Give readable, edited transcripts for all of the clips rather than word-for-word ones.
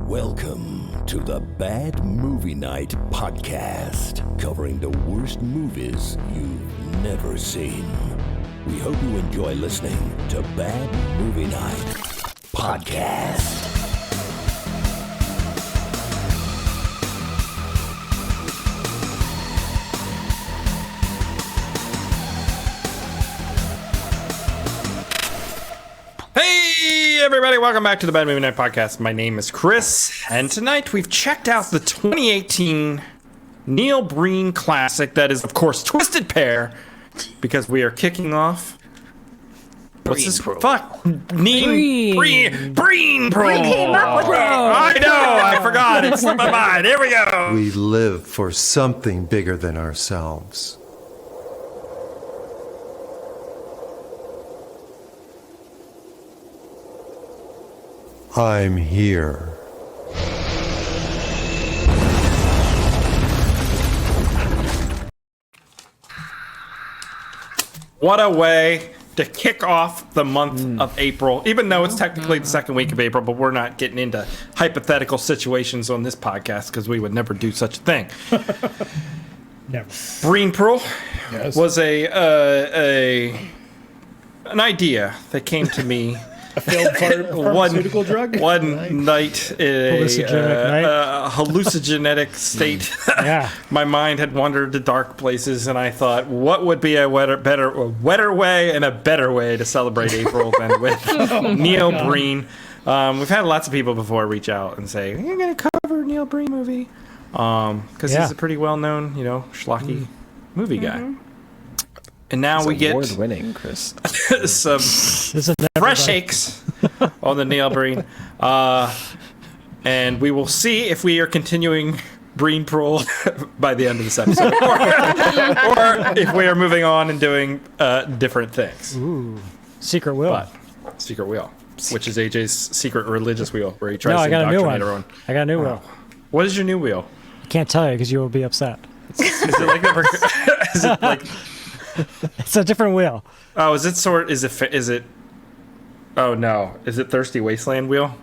Welcome to the Bad Movie Night podcast, covering the worst movies you've never seen. We hope you enjoy listening to Bad Movie Night podcast. Hey everybody, welcome back to the Bad Movie Night Podcast. My name is Chris, and tonight we've checked out the 2018 Neil Breen classic that is, of course, Twisted Pair, because we are kicking off... What's this? Fuck! Breen Pro! We came up with it! I know! I forgot! It slipped my mind! Here we go! We live for something bigger than ourselves. I'm here. What a way to kick off the month of April, even though it's technically the second week of April, but we're not getting into hypothetical situations on this podcast because we would never do such a thing. Never. Breen Pro Yes. was an idea that came to me A failed pharmaceutical drug? one night in a hallucinogenic state. Yeah. My mind had wandered to dark places, and I thought, what would be a wetter way and a better way to celebrate April than with Neil Breen? We've had lots of people before reach out and say, you're going to cover a Neil Breen movie? Because he's a pretty well-known, schlocky movie guy. And now we get award-winning, Chris. some fresh takes on the Neil Breen. And we will see if we are continuing Breen Pro by the end of this episode. or if we are moving on and doing different things. Ooh. Secret Will. Secret Wheel, which is AJ's secret religious wheel, where he tries No, I to got a new indoctrinate one. everyone. I got a new wheel. What is your new wheel? I can't tell you because you will be upset. Is it like that? Is it like... It's a different wheel. Oh, is it? Oh no, is it Thirsty Wasteland wheel?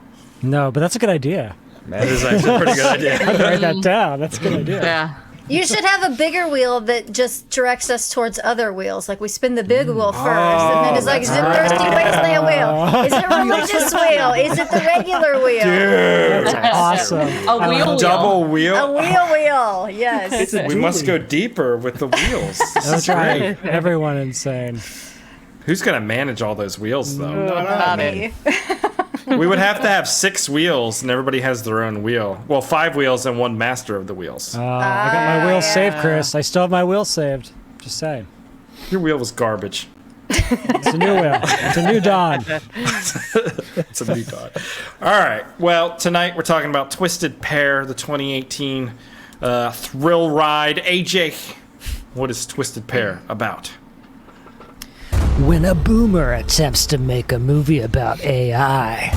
No, but that's a good idea. That is actually a pretty good idea. I can write that down. That's a good idea. Yeah. You should have a bigger wheel that just directs us towards other wheels. Like we spin the big wheel first, and then it's like, is it Thirsty Wasteland wheel? Is it Religious wheel? Is it the regular wheel? Dude, That's awesome. A wheel double wheel. A wheel. Yes. We must go deeper with the wheels. This That'll is great. drive everyone insane. Who's gonna manage all those wheels though? Not me. We would have to have 6 wheels, and everybody has their own wheel. Well, 5 wheels and 1 master of the wheels. I got my wheel saved, Chris. I still have my wheel saved. Just saying. Your wheel was garbage. It's a new wheel. It's a new dawn. It's a new thought. All right. Well, tonight we're talking about Twisted Pair, the 2018 thrill ride. AJ, what is Twisted Pair about? When a boomer attempts to make a movie about AI,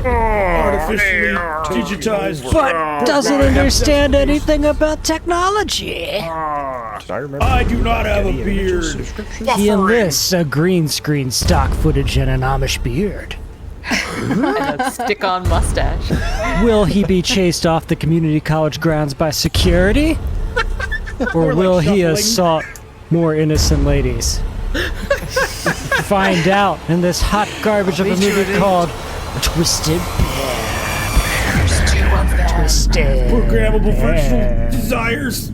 Artificially digitized. but doesn't understand anything about technology, I do not have a beard. he enlists a green screen stock footage and an Amish beard. Stick-on mustache. Will he be chased off the community college grounds by security? Or will he assault more innocent ladies? Find out in this hot garbage of a movie called Twisted Pair. Twisted. Programmable personal desires.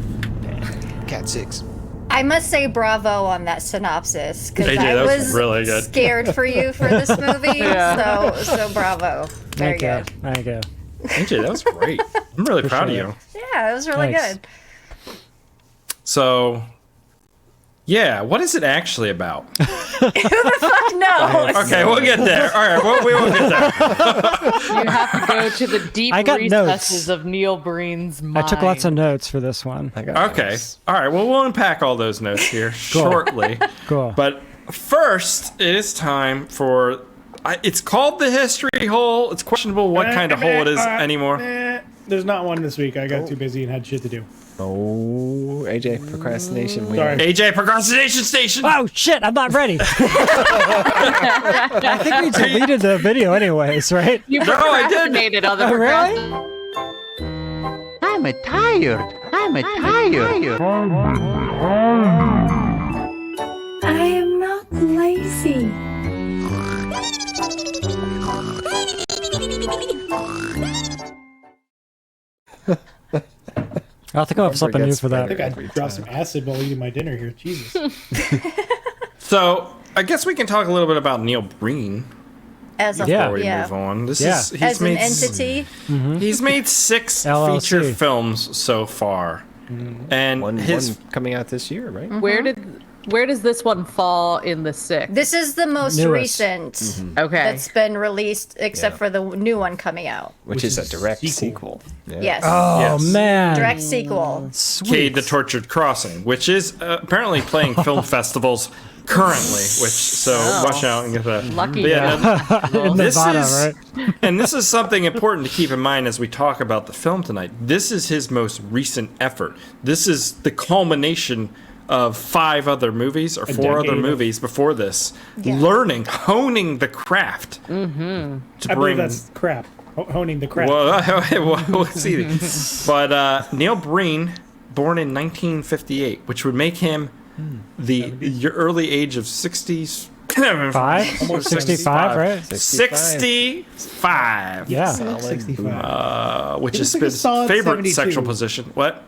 Cat 6. I must say bravo on that synopsis because AJ, I that was was really good. scared for you for this movie. Yeah. So bravo. Very good. Thank you. AJ, that was great. I'm really proud of sure. you. Yeah, it was really Thanks. good. So, yeah, what is it actually about? Who the fuck knows? Okay, we'll get there. All right, we will get there. You have to go to the deep I got recesses notes. of Neil Breen's mind. I took lots of notes for this one. Okay. All right, well, we'll unpack all those notes here shortly. Cool. But first, it is time for... it's called the history hole. It's questionable what kind of hole it is anymore. There's not one this week. I got too busy and had shit to do. Oh, AJ, procrastination. Sorry. AJ, procrastination station. Oh shit! I'm not ready. I think we deleted the video anyways, right? You No, I did. procrastinated on the Oh, really? I'm tired. I am not lazy. I'll think of something new for I that. think I dropped some acid while eating my dinner here. Jesus. So I guess we can talk a little bit about Neil Breen As a before we yeah. move on. This Yeah. is As an entity. He's made 6 LLC. feature films so far, and One coming out this year, right? Where does this one fall in the 6? This is the most Newest. recent Okay. that's been released, except for the new one coming out. Which is a direct sequel. sequel. Yeah. Yes. Oh Yes. man! Direct sequel. Sweet. Cade the Tortured Crossing, which is apparently playing film festivals currently. Which so watch out and get that. Lucky But yeah, In this Nevada, is, right? and this is something important to keep in mind as we talk about the film tonight. This is his most recent effort. This is the culmination of 5 other movies or 4 other decade of- movies before this, Yeah. honing the craft to I believe bring. that's crap. Honing the crap. Well, we'll see. But Neil Breen, born in 1958, which would make him the early age of 60s. 65, right? 65. Yeah. 65. Which He is looks like a his solid favorite 72. sexual position. What?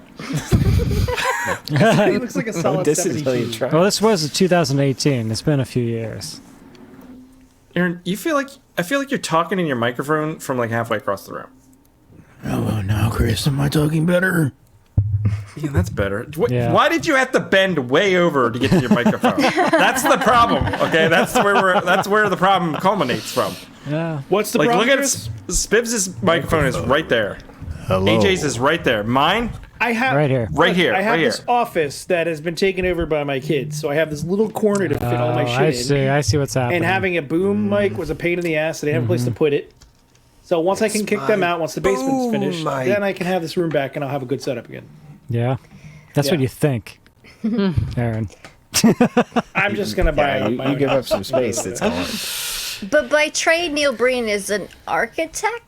He looks like a solid Don't diss it until you 72. try. Well, this was 2018. It's been a few years. Aaron, I feel like you're talking in your microphone from like halfway across the room. Hello now, Chris. Am I talking better? Yeah, that's better. Yeah. Why did you have to bend way over to get to your microphone? That's the problem. Okay, that's where the problem culminates from. Yeah. What's the Like, problem, look at Chris? Spibbs' microphone is right there. Hello. AJ's is right there. Mine, I have Right here. right here. I have right this here. office that has been taken over by my kids, so I have this little corner to fit all my shit in. I see what's happening. And having a boom mic was a pain in the ass, so they didn't have a place to put it. So once I can kick them out, once the basement's boom finished, mic. then I can have this room back and I'll have a good setup again. Yeah. That's what Yeah. you think, Aaron. I'm just gonna buy Yeah, my you own give up house. some space. That's gone. But by trade, Neil Breen is an architect.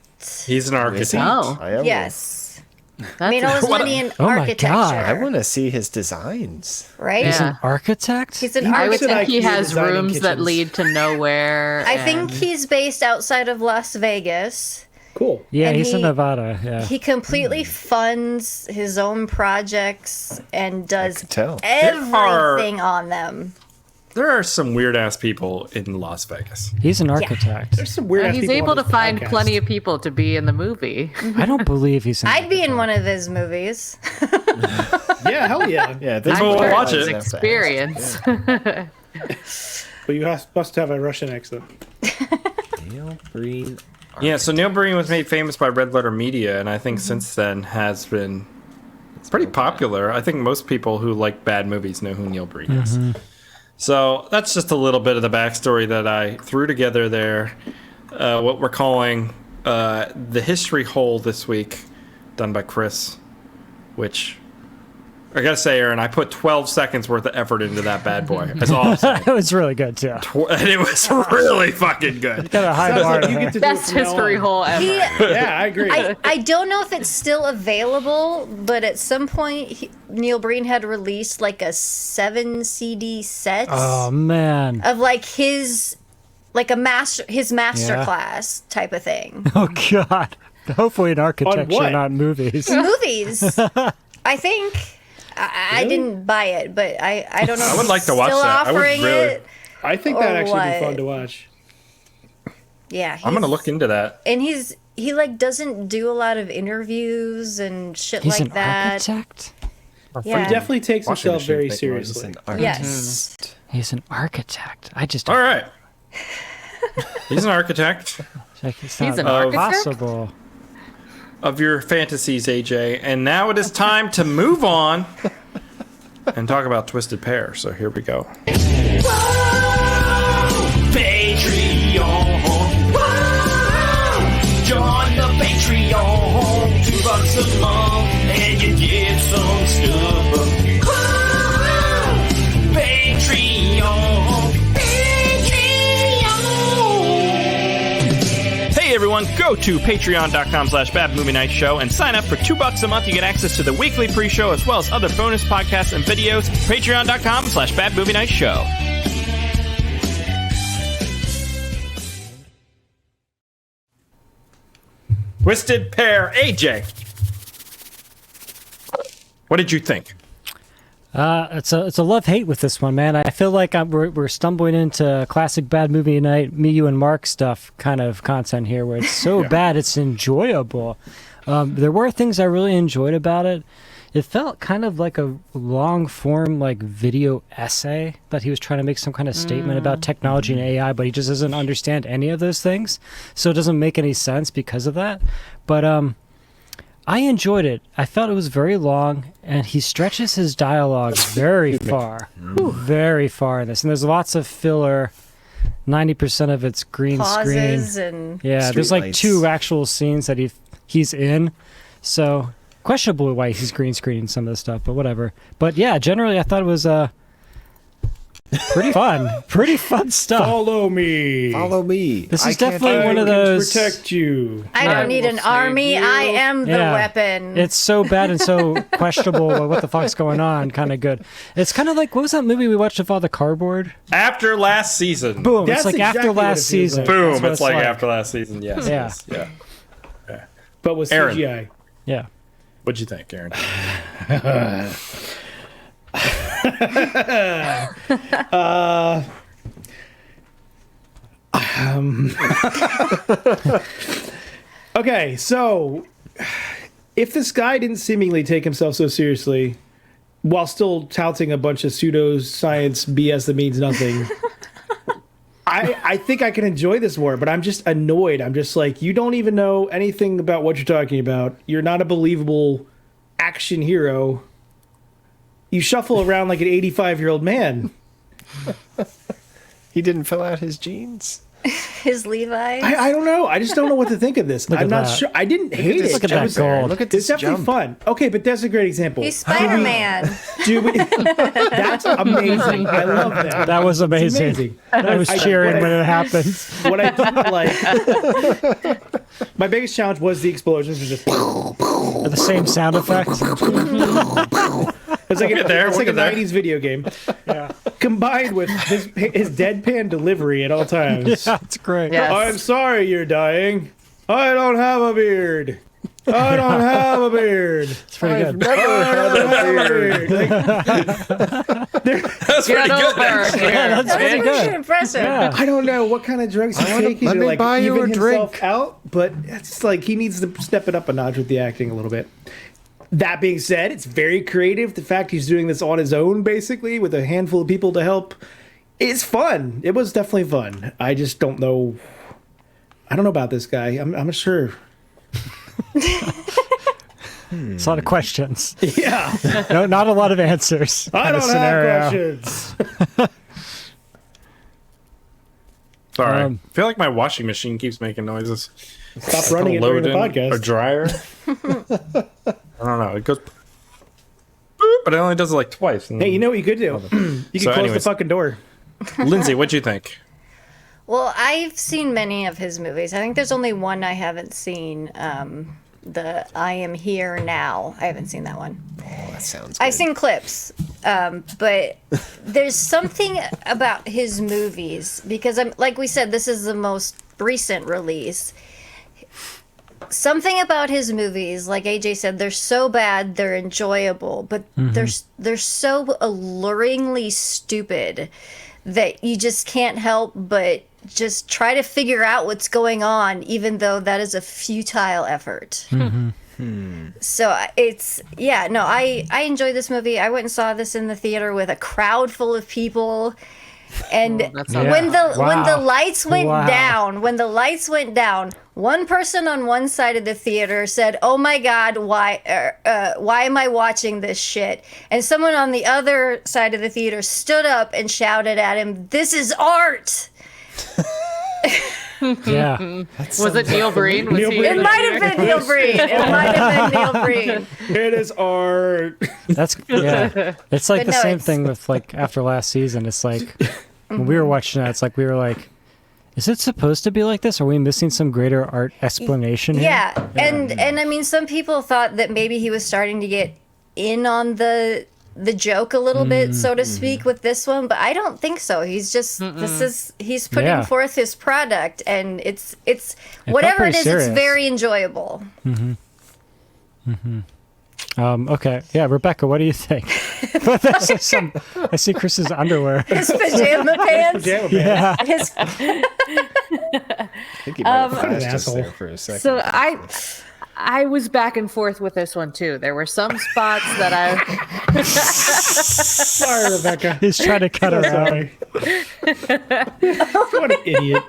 He's an architect. Oh, I am. Yes. that's I mean, all his What a- money in Oh my architecture. God. I want to see his designs. right? Yeah. An architect? He's an I would architect. think he IKEA has designing rooms that kitchens. lead to nowhere. I think and- he's based outside of Las Vegas. Cool. Yeah, and he's in he- Nevada. Yeah. He completely funds his own projects and does could tell. everything on them. There are some weird ass people in Las Vegas. He's an architect. There's some weird. he's able to find plenty of people to be in the movie. I don't believe he's an I'd be in one of his movies. Yeah, hell yeah. Yeah, this I'm one sure was it's an experience. But you must have a Russian accent. Neil Breen. Yeah, so Neil Breen was made famous by Red Letter Media, and I think since then has been pretty popular. I think most people who like bad movies know who Neil Breen is. So that's just a little bit of the backstory that I threw together there. What we're calling the history hole this week, done by Chris, which I gotta say, Aaron, I put 12 seconds worth of effort into that bad boy. That's all I'm saying. It was really good too. And it was really fucking good. Got a high Sounds bar. like you get to do it Best from now history on. hole ever. He, Yeah, I agree. I don't know if it's still available, but at some point Neil Breen had released like a 7 CD set Oh man. of like his master Yeah. class type of thing. Oh god. Hopefully in architecture, what? not movies. Movies. I think I didn't buy it, but I don't know. I if would like he's to watch still that. I would offering really- it. I think Or that'd actually be what? fun to watch. Yeah, I'm gonna he's- look into that. And he like doesn't do a lot of interviews and shit He's like an that. architect? Yeah. He definitely takes Washing himself machine very thing was seriously. an art. Yes. He's an architect. I just All right. He's an architect It's He's not an architect? possible. of your fantasies, AJ. And now it is time to move on and talk about Twisted Pair. So here we go. Patreon. Join the Patreon. $2 a month and you get some Hey everyone, go to patreon.com/badmovienightshow and sign up for $2 a month. You get access to the weekly pre-show as well as other bonus podcasts and videos. Patreon.com/badmovienightshow. Twisted Pair, AJ. What did you think? It's a love-hate with this one, man. I feel like we're stumbling into classic bad movie night, me, you, and Mark stuff kind of content here, where it's so bad it's enjoyable. There were things I really enjoyed about it. It felt kind of like a long-form like video essay that he was trying to make some kind of statement about technology and AI, but he just doesn't understand any of those things, so it doesn't make any sense because of that. But I enjoyed it. I felt it was very long, and he stretches his dialogue very far. Very far in this. And there's lots of filler. 90% of it's green Pauses screen. and there's like lights. 2 actual scenes that he's in. So, questionable why he's green screening some of the stuff, but whatever. But yeah, generally I thought it was pretty fun. Pretty fun stuff. Follow me. Follow me. This is definitely one of those. Protect you. I don't need an army. I am the weapon. It's so bad and so questionable. What the fuck's going on? Kind of good. It's kind of like, what was that movie we watched with all the cardboard? After last season. Boom. That's It's like exactly after what it last feels season. like. Boom. That's what It's like after last season. Yes. Yeah. Yes, yeah. But with Aaron. CGI. Yeah. What'd you think, Aaron? Okay, so if this guy didn't seemingly take himself so seriously while still touting a bunch of pseudoscience BS that means nothing, I think I can enjoy this more, but I'm just annoyed. I'm just like, you don't even know anything about what you're talking about. You're not a believable action hero. You shuffle around like an 85-year-old man. He didn't fill out his jeans. His Levi's. I don't know. I just don't know what to think of this. I'm at not that. sure. I didn't hate it. Look at I that was- gold. Look at It's this definitely jump. fun. Okay, but that's a great example. He's Spider-Man. Do we, that's amazing. I love that. That was It's amazing. amazing. I was cheering when it happened. What I didn't like, my biggest challenge was the explosions. Was just The same sound effect. it's like We'll get there, it's we'll like a get there. 90s video game, combined with his deadpan delivery at all times. Yeah, it's great. Yes. I'm sorry you're dying. I don't have a beard. I don't have a beard. It's pretty good. I don't have a beard. Like, That's pretty Get good. over actually. here. That's That was pretty pretty good. impressive. Yeah. I don't know what kind of drugs he's taking let to me like buy you even a himself drink. out, but it's like he needs to step it up a notch with the acting a little bit. That being said, it's very creative. The fact he's doing this on his own, basically, with a handful of people to help, is fun. It was definitely fun. I just don't know. I don't know about this guy. I'm not sure. It's a lot of questions. Yeah, No, not a lot of answers. I kind of don't scenario. have questions. Sorry. Um, I feel like my washing machine keeps making noises. Stop running it during the A podcast. dryer. I don't know. It goes, boop, but it only does it like twice. Hey, you know what you could do? You could close anyways. the fucking door. Lindsay, what'd you think? Well, I've seen many of his movies. I think there's only one I haven't seen. The I Am Here Now. I haven't seen that one. Oh, that sounds good. I've seen clips, but there's something about his movies because like we said, this is the most recent release. Something about his movies, like AJ said, they're so bad they're enjoyable, but they're so alluringly stupid that you just can't help but just try to figure out what's going on, even though that is a futile effort. So I enjoyed this movie. I went and saw this in the theater with a crowd full of people. And when the lights went down, one person on one side of the theater said, "Oh my God, why am I watching this shit?" And someone on the other side of the theater stood up and shouted at him, "This is art!" Yeah. Was it Neil Breen? Was Neil he Breen. in It the might have theater? been Neil Breen. It might have been Neil Breen. It is art. That's It's like But the no, same it's- thing with like after last season. It's like when we were watching that, it's like we were like, Is it supposed to be like this? Are we missing some greater art explanation here? Yeah, and I mean, some people thought that maybe he was starting to get in on the joke a little bit, so to speak, with this one, but I don't think so. He's just he's putting forth his product, and it's whatever it is, serious. it's very enjoyable. Okay. Yeah, Rebecca, what do you think? I see Chris's underwear. His pajama pants. Yeah. His, I think he might have What an flashed us asshole. there for a second. So I was back and forth with this one too. There were some spots that I Sorry, Rebecca. He's trying to cut us out. Sorry. What an idiot.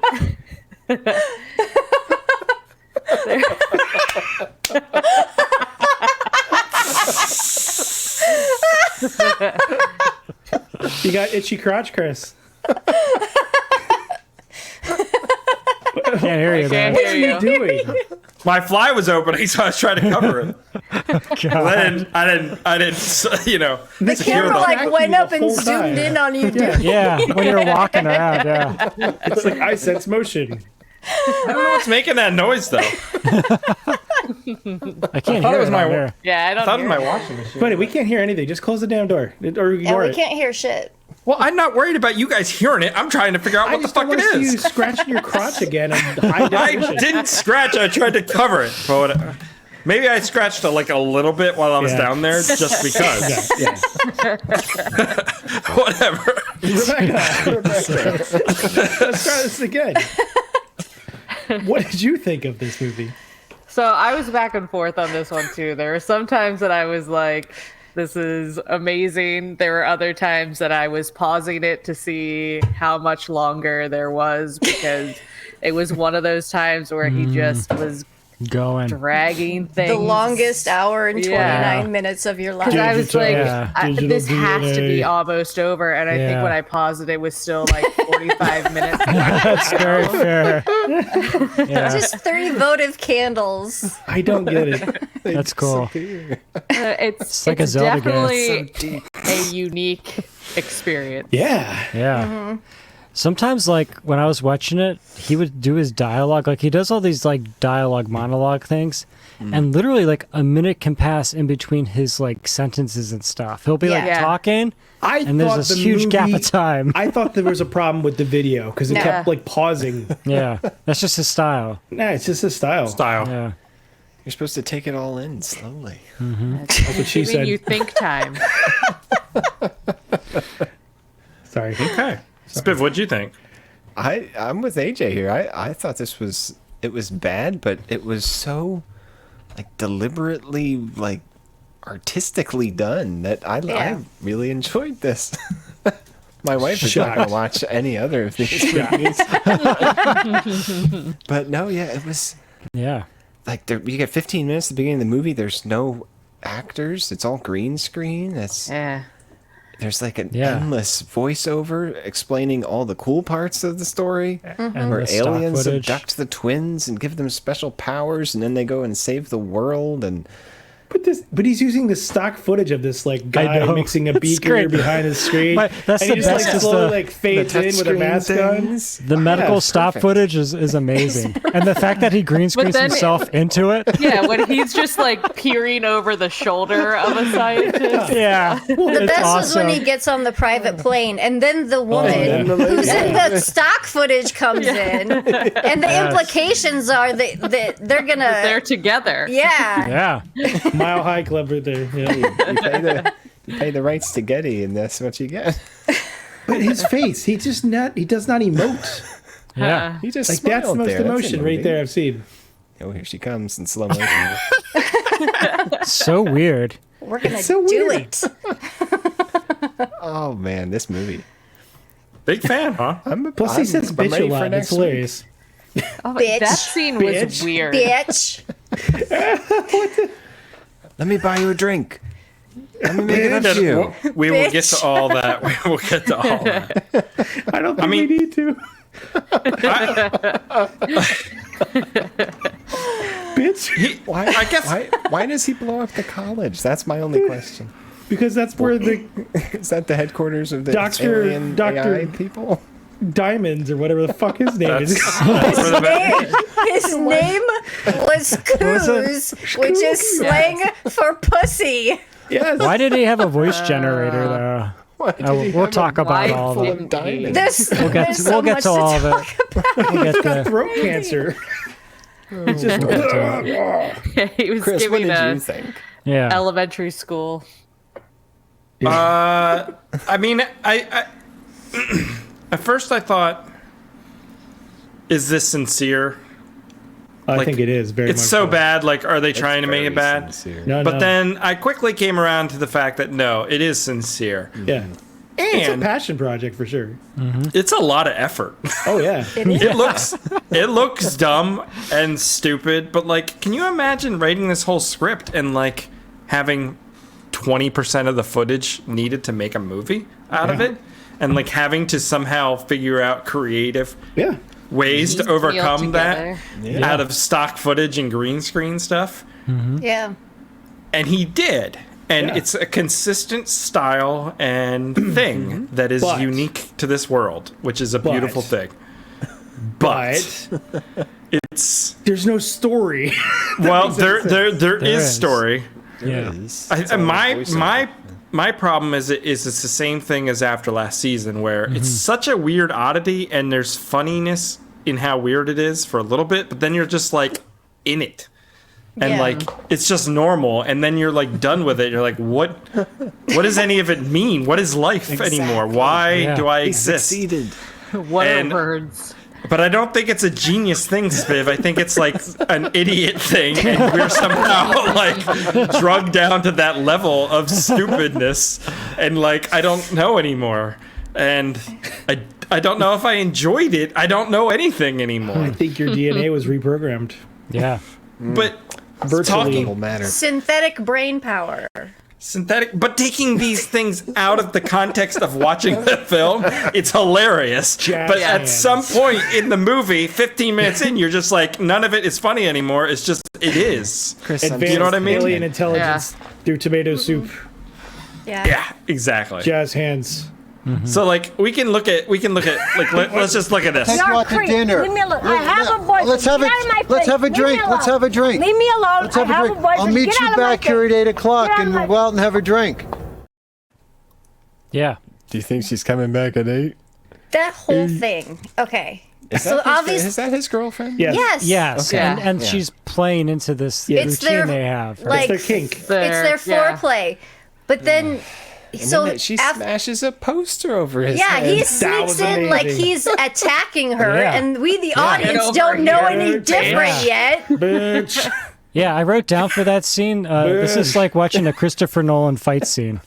You got itchy crotch, Chris. Can't hear you, man. can't What are hear you doing? My fly was opening, so I was trying to cover it. God. I didn't, you know. the camera the- like went up and whole zoomed time. in on you, dude. Yeah, when you're walking around, yeah. It's like I sense motion. I don't know what's making that noise, though. I can't thought hear it was it my on there. yeah, I don't I thought it hear was my it. washing machine. Buddy, we can't hear anything. Just close the damn door or And ignore we it. can't hear shit. Well, I'm not worried about you guys hearing it. I'm trying to figure out I what the just don't fuck it want to see you is. scratching your crotch again on high I definition. didn't scratch. I tried to cover it. But maybe I scratched like a little bit while I was Yeah. down there, just because. Yeah. Whatever. Rebecca. Let's try this again. What did you think of this movie? So I was back and forth on this one too. There were some times that I was like, this is amazing. There were other times that I was pausing it to see how much longer there was, because it was one of those times where he just was Going. dragging things. The longest hour and 29 Yeah. minutes of your life. Because I was Digital- like, Yeah. Digital this has to be DNA. almost over. And I think Yeah. when I paused it, it was still like 45 minutes. That's very fair. Yeah, Just 3 votive candles. I don't get it. that's cool. It's like a Zelda game. definitely a unique experience. Yeah. Yeah. Sometimes, like, when I was watching it, he would do his dialogue. Like, he does all these, like, dialogue monologue things. And literally, like, a minute can pass in between his, like, sentences and stuff. He'll be, like, Yeah. talking, and there's this huge gap of time. I thought there was a problem with the video because it Nah. kept like pausing. Yeah. That's just his style. Nah, it's just his style. Style. Yeah. You're supposed to take it all in slowly. That's what she Giving said. you think time. Sorry. Okay. Spiv, what'd you think? I'm with AJ here. I thought this was bad, but it was so like deliberately like artistically done that I really enjoyed this. My wife is not gonna watch any other of these movies. But no, yeah, it was Yeah. like you get 15 minutes at the beginning of the movie. There's no actors. It's all green screen. Yeah. There's like an Yeah. endless voiceover explaining all the cool parts of the story, And where the stock aliens footage. abduct the twins and give them special powers, and then they go and save the world. And But he's using the stock footage of this like guy know. mixing a It's beaker great. behind his screen. That's and the he just best like is slowly the- like fades in with a touchscreen mask things. The medical stop perfect. footage is amazing. And the fact that he green screens then- himself into it. Yeah, when he's just like peering over the shoulder of a scientist. Yeah. The best was when he gets on the private plane, and then the woman who's in the stock footage comes in, and the implications are that they're gonna. They're together. Yeah. Yeah. Mile High Club right there. Yeah. You pay the rights to Getty, and that's what you get. But his face, he does not emote. Yeah. He just Like that's the smiled most there. That's a emotion right movie. there I've seen. Oh, here she comes in slow motion. So weird. We're gonna so do weird. it. Oh man, this movie. Big fan, huh? Plus he says I'm bitch a ready for lot. It's next week. hilarious. Oh, Bitch. that scene was Bitch. weird. Bitch. Let me buy you a drink. Let me make it up to you. We will get to all that. We will get to all that. I don't think mean- we need to. Bitch. I guess Why does he blow up the college? That's my only question. Because that's where the Is that the headquarters of the Doctor- alien Doctor- AI people? Diamonds or whatever the fuck his name is. His name was Coos, which is slang for pussy. Yes. Why did he have a voice generator though? We'll talk about all of it. We'll get to all of it. We'll get to Throat cancer. He was Chris, what giving did a you think? yeah. elementary school. I mean, I at first I thought, is this sincere? I think it is very It's much so bad. Like, are they trying to make it bad? No, But no. then I quickly came around to the fact that no, it is sincere. Yeah. It's a And passion project for sure. it's a lot of effort. Oh yeah. It looks dumb and stupid, but like, can you imagine writing this whole script and like having 20% of the footage needed to make a movie out of it, and like having to somehow figure out creative Yeah. ways to overcome that together. out of stock footage and green screen stuff? Yeah. And he did. And Yeah. it's a consistent style and thing that is But- unique to this world, which is a beautiful thing. But It's there's no story. well, there There is is. story. Yeah. My problem is it's the same thing as after last season, where it's such a weird oddity, and there's funniness in how weird it is for a little bit, but then you're just like in it. And Yeah. like it's just normal, and then you're like done with it. You're like, what does any of it mean? What is life anymore? Why Yeah. do I He exist? succeeded. What And- are words? But I don't think it's a genius thing, Spiv. I think it's like an idiot thing, and we're somehow like drugged down to that level of stupidness, and like I don't know anymore, and I don't know if I enjoyed it. I don't know anything I anymore. think your DNA was reprogrammed. Yeah. But Virtually. talking Whole matter. Synthetic brain power. synthetic, but taking these things out of the context of watching the film, it's hilarious. Jazz But at hands. some point in the movie, 15 minutes in, you're just like, none of it is funny anymore. It's just, it is. Chris, Advanced You know what I mean? alien intelligence through tomato soup. Yeah. Yeah, exactly. Jazz hands. So like we can look at like let's just look at this. Take you out to dinner. Leave me alone. I have a boyfriend. Let's have Get out of my a let's face. have a Leave me drink. Let's alone. have a drink. Leave me alone. Let's have I a have drink. a boyfriend. I'll meet Get you out of my back here at face. 8 o'clock, Get out and of we'll my go out and have a drink. Yeah. Do you think she's coming back at 8? That whole thing. Okay. So obviously, Is that his girlfriend? Yes. yes. Yes. Okay. And Yeah. she's playing into this It's routine their, they have. like, It's their kink. It's their Yeah. foreplay. But then, so And then she af- smashes a poster over his yeah, head. he That sneaks was in like amazing. he's attacking her, Yeah. and we, the audience, Get don't over know here. any different yet. Bitch. Yeah, I wrote down for that scene. This is like watching a Christopher Nolan fight scene.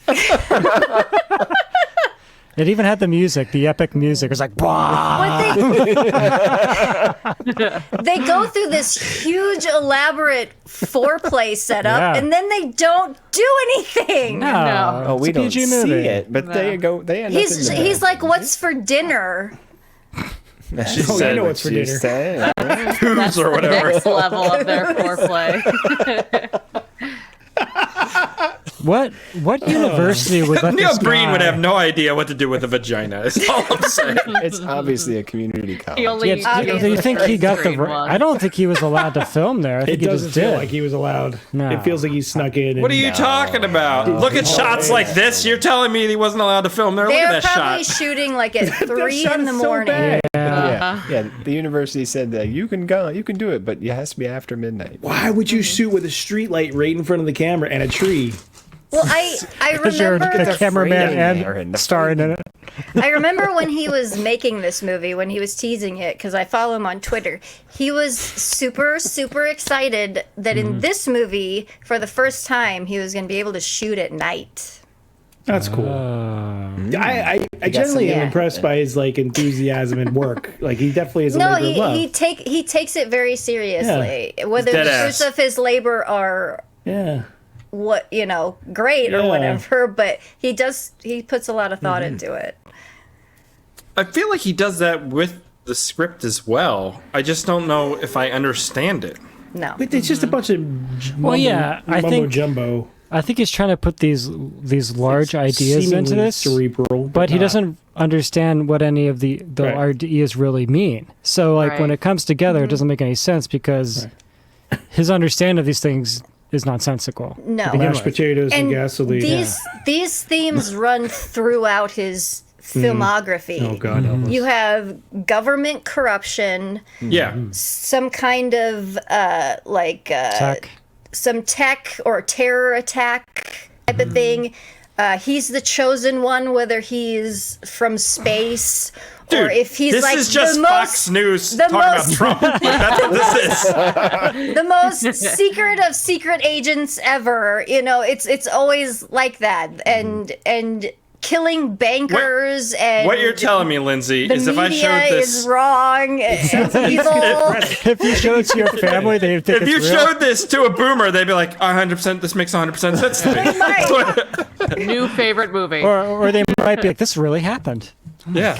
It even had the music, the epic music. It was like, "Bah!" But they go through this huge, elaborate foreplay setup, Yeah. and then they don't do anything. No, Oh, we it's a don't PG see movie. it, but they go. They end up in the He's like, "What's for dinner?" She Oh, you said know what's for She dinner. said. boobs or whatever. Next level of their foreplay. What university would let Neil this Breen guy... would have no idea what to do with a vagina. Is all I'm saying. It's obviously a community college. He only Yeah, used do you the think he got the? green one. I don't think he was allowed to film there. I It think he doesn't just feel did. like he was allowed. No. It feels like he snuck in. What are you talking about? Look at shots like this. You're telling me he wasn't allowed to film there. Look They're at that probably shot. shooting like at 3 shot in the is so morning. bad. Yeah, the university said that you can go, you can do it, but it has to be after midnight. Why would you shoot with a street light right in front of the camera and a tree? Well, I Because you're remember the cameraman framing there and and the starring in it. I remember when he was making this movie, when he was teasing it, because I follow him on Twitter. He was super, super excited that in this movie, for the first time, he was going to be able to shoot at night. That's cool. I generally am Yeah. impressed by his like enthusiasm and work. Like he definitely is a No, labor of love. he takes it very seriously. Whether Dead the ass. fruits of his labor are yeah. what great or Yeah. whatever, but he puts a lot of thought Mm-hmm. into it. I feel like he does that with the script as well. I just don't know if I understand it. No, But it's just a bunch of mumbo think- jumbo. I think he's trying to put these large ideas into Seemingly this, cerebral, but he not. doesn't understand what any of the Right. ideas really mean. So like when Right. it comes together, it doesn't make any sense because his understanding of these things is nonsensical. No. Mashed potatoes and And gasoline. these themes run throughout his filmography. Oh God, help us. You have government corruption, Yeah. some kind of Tech. some tech or terror attack type of thing. He's the chosen one, whether he's from space or Dude, if he's this like is just the Fox most, News the talking most- about Trump. Like, that's what this is. the most secret of secret agents ever. You know, it's always like that, and killing bankers and What you're telling me, Lindsay, the is if I media showed this, is wrong. It's evil. If you show it to your family, they think if it's you real. showed this to a boomer, they'd be like, 100%, this makes 100% sense to me. Right. New favorite movie. or they might be like, this really happened. Yeah,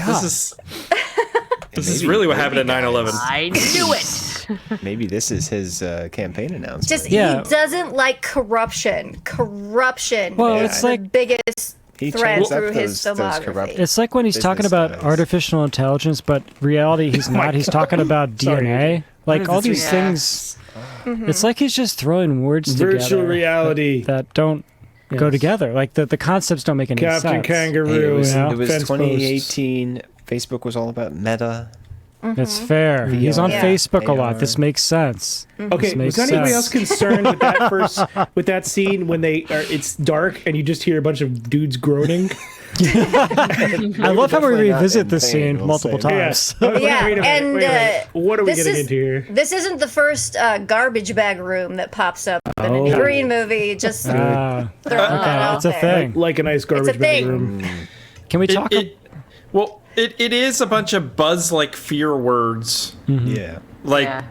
this is really what happened at 9/11. I knew it. Maybe this is his campaign announcement. Just Yeah. he doesn't like corruption. Corruption Well, is it's the like- biggest He threat changed up through his those corrupt- filmography. It's like when he's talking business about guys. artificial intelligence, but reality he's not. He's talking about DNA. Like does all this these mean? things. It's like he's just throwing words Virtual together reality. that don't go together. Like the concepts don't make any Captain sense. Kangaroo. Hey, and it was fence posts. 2018. Facebook was all about meta. It's fair. He's on Yeah. Facebook a AR. lot. This makes sense. Okay, This makes was anybody sense. else concerned with that with that scene when it's dark and you just hear a bunch of dudes groaning? I love how we definitely not revisit in this pain, scene we'll multiple say. times. Wait a Yeah, minute, and, wait a minute. What are we this getting is- into here? This isn't the first garbage bag room that pops up in a Oh. Neil Breen movie. Just throwing Ah, that out that's a there. thing. Like a nice garbage bag thing. room. Can we talk? It is a bunch of buzz-like fear words. Yeah. Like Yeah.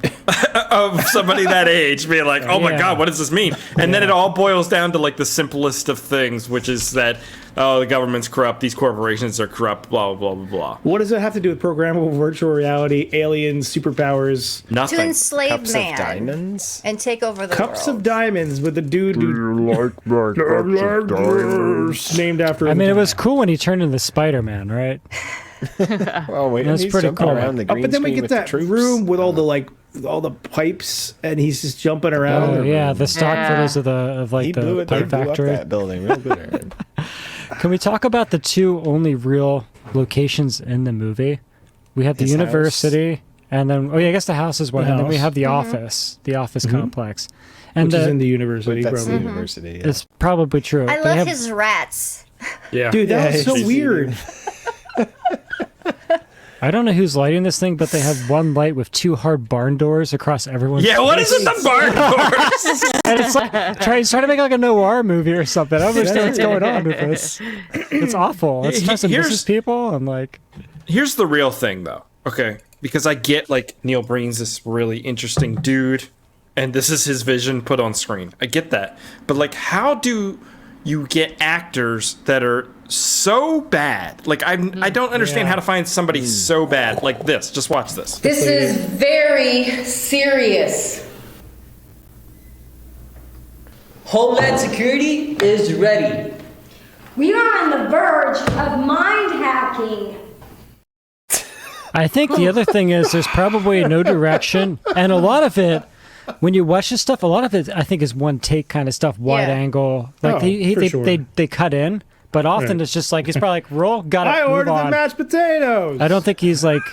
of somebody that age being like, oh my Yeah. God, what does this mean? And then it all boils down to like the simplest of things, which is that, oh, the government's corrupt, these corporations are corrupt, blah, blah, blah, blah, blah. What does it have to do with programmable virtual reality, aliens, superpowers, To Nothing. enslave Cups man of diamonds. and take over the cups world. of diamonds with the dude named after. I mean, it was cool when he turned into Spider-Man, right? Oh wait, That's he's pretty jumping cool. around the Oh, green but then we screen get with the that troops. room with all the pipes, and he's just jumping around. Oh yeah, the stock Yeah. photos of He blew the it. pipe They blew up factory. that building real good. Can we talk about the two only real locations in the movie? We have the His university, and then I guess the house is one, The and then we house. have the office, the office complex, and Which is in the university, But that's the probably. university. Yeah. it's probably true. I They love have- his rats. Yeah. Dude, that was so Yeah, weird. I don't know who's lighting this thing, but they have one light with two hard barn doors across everyone's. Yeah, what is face. it, the barn doors? And it's like trying to make like a noir movie or something. I don't understand what's going on with this. It's awful. It's trying to Here's- misses people. I'm like, Here's the real thing, though. Okay, because I get like Neil Breen's this really interesting dude, and this is his vision put on screen. I get that, but like, how do you get actors that are so bad? Like, I don't understand how to find somebody so bad like this. Just watch this. This is very serious. Homeland Security is ready. We are on the verge of mind hacking. I think the other thing is there's probably no direction, and a lot of it, when you watch this stuff, a lot of it I think is one take kind of stuff, wide Yeah. angle. Like Oh, for they, sure. they cut in, but often Right. it's just like he's probably like roll, got it, I move ordered the on. mashed potatoes. I don't think he's like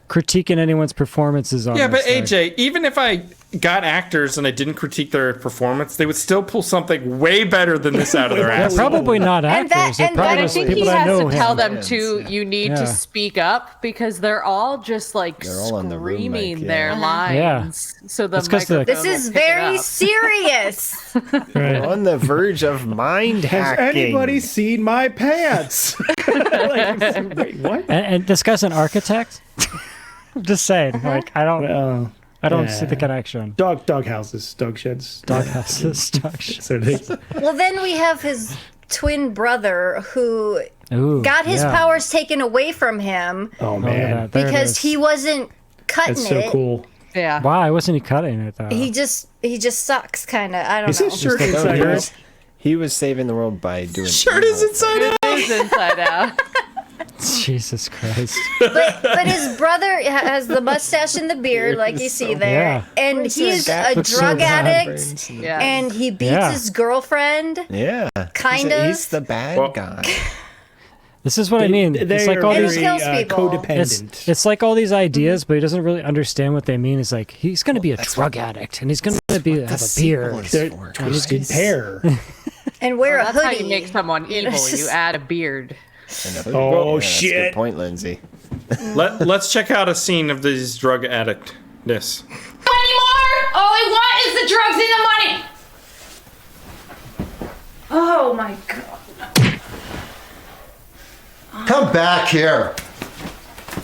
critiquing anyone's performances on. Yeah, but this thing. AJ, even if I got actors and I didn't critique their performance, they would still pull something way better than this out of their They're ass. probably not And that- actors. They're and probably that- I just think people he that has know to tell him. them to, you need Yeah. to speak up because they're all just like They're all on the room screaming mic, yeah. their lines. So the It's 'cause the- microphone This will is pick it very up. serious. We're on the verge of mind Has hacking. anybody seen my pants? Like, wait, what? And this guy's an architect. I'm just saying, like I don't see the yeah. connection. Dog houses, dog sheds, Dog houses, dog shit. So they, Well, then we have his twin brother who Ooh, got his yeah. powers taken away from him oh Look at man, that. There it because is. he wasn't cutting that's so it. cool. Yeah. Why wasn't he cutting it though? He just sucks, kind of. I don't Is know. his shirt Just like- inside he, out? was, he was saving the world by doing Shirt is evil inside out. It is inside out. Jesus Christ. But his brother has the mustache and the beard, like you see there, and he's a drug addict, and he beats his girlfriend. Yeah, kind of. He's the bad guy. This is what I mean. It's like all these codependent. It's like all these ideas, but he doesn't really understand what they mean. He's like, he's going to be a drug addict, and he's going to have a beard. Twisted pair. And wear a that's hoodie. how you make someone evil. You add a beard. Oh, That's a shit. good point, Lindsay. Let's check out a scene of these drug addictness. Anymore? All I want is the drugs and the money. Oh my god. Come back here.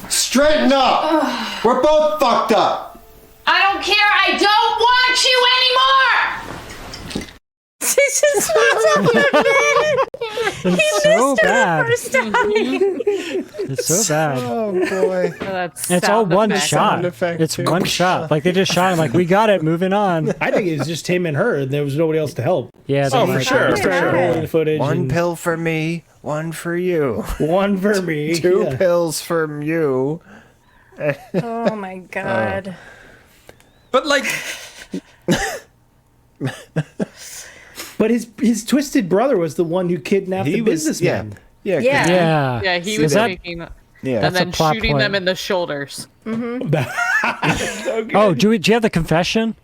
Straighten up. We're both fucked up. I don't care. I don't want you anymore. He just puts up the bed. He missed so her bad. the first time. It's so bad. Oh boy. That's And it's all one effect. shot. Sound effect, It's too. one shot. Like they just shot him. Like we got it. Moving on. I think it was just him and her, and there was nobody else to help. Yeah. Oh, for sure. Started rolling the footage. One and pill for me, one for you. one for me. Two Yeah. pills from you. Oh my god. But like, But his twisted brother was the one who kidnapped the businessman. Yeah. Yeah. Yeah. Yeah, he See, was that- taking Yeah. and That's a then plot shooting point. them in the shoulders. Oh, do you have the confession?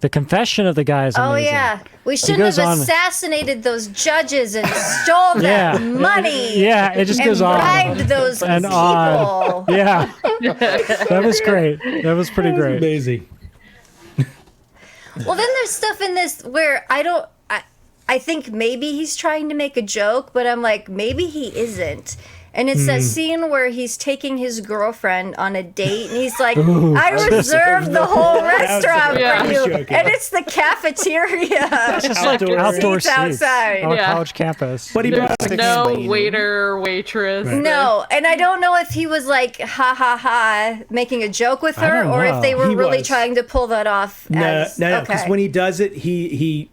The confession of the guy is amazing. Oh yeah. We shouldn't goes have on- assassinated those judges and stole Yeah. that money. Yeah, it just and goes on bribed those and people. on. Yeah. That was great. That was pretty great. Amazing. Well, then there's stuff in this where I think maybe he's trying to make a joke, but I'm like, maybe he isn't. And it's that scene where he's taking his girlfriend on a date, and he's like, I reserved the whole restaurant Yeah. for you. Joking. And it's the cafeteria. It's just like outdoor seats seats outside. on a Yeah. college campus. But he There's brought no explaining. waiter, waitress. No, and I don't know if he was like, ha ha ha, making a joke with I her, don't or know. if they were He really was. trying to pull that off. No, As, no, because okay. when he does it, he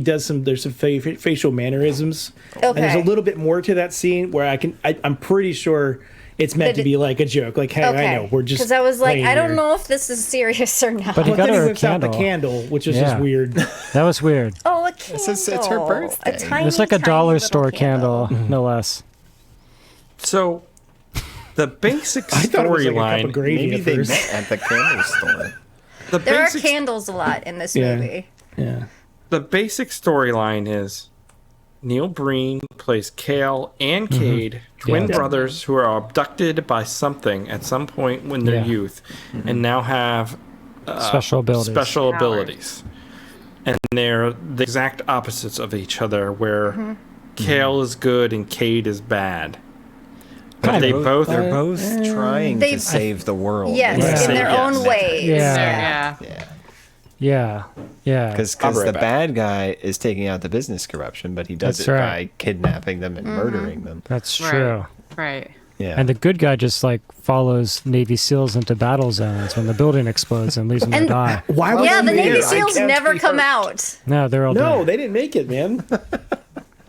does some. There's some facial mannerisms, and there's a Okay. little bit more to that scene where I'm pretty sure it's meant to be like a joke. Like, hey, I know we're just because I was like, playing I don't here. know if this is serious or not. But he But got then he her a whips out the candle. candle, which is Yeah. just weird. That was weird. Oh, a candle. It's her birthday. A tiny, It's like a tiny dollar little store candle, no less. so the basic I thought it was like a cup of storyline. gravy Maybe at they first. met at the candle store. The There are basic candles a lot in this Yeah. movie. Yeah. the basic storyline is Neil Breen plays Kale and Mm-hmm. Cade, twin Yeah. brothers who are abducted by something at some point when they're Yeah. youth, and now have Special abilities. special Powers. abilities. And they're the exact opposites of each other, where Mm-hmm. Kale is good and Cade is bad. But Kind they of. both They're both trying They- to save the world. Yes, Yeah. in their Yes. own ways. Yeah. Yeah. Yeah. Yeah. Because I'll be right the back. bad guy is taking out the business corruption, but he does That's it right. by kidnapping them and Mm-hmm. murdering them. That's Right. true. Right. Yeah. And the good guy just like follows Navy SEALs into battle zones when the building explodes and leaves them to And die. why would Yeah, they the make Navy it? SEAls can't never be come hurt. out. No, they're all No, dead. they didn't make it, man.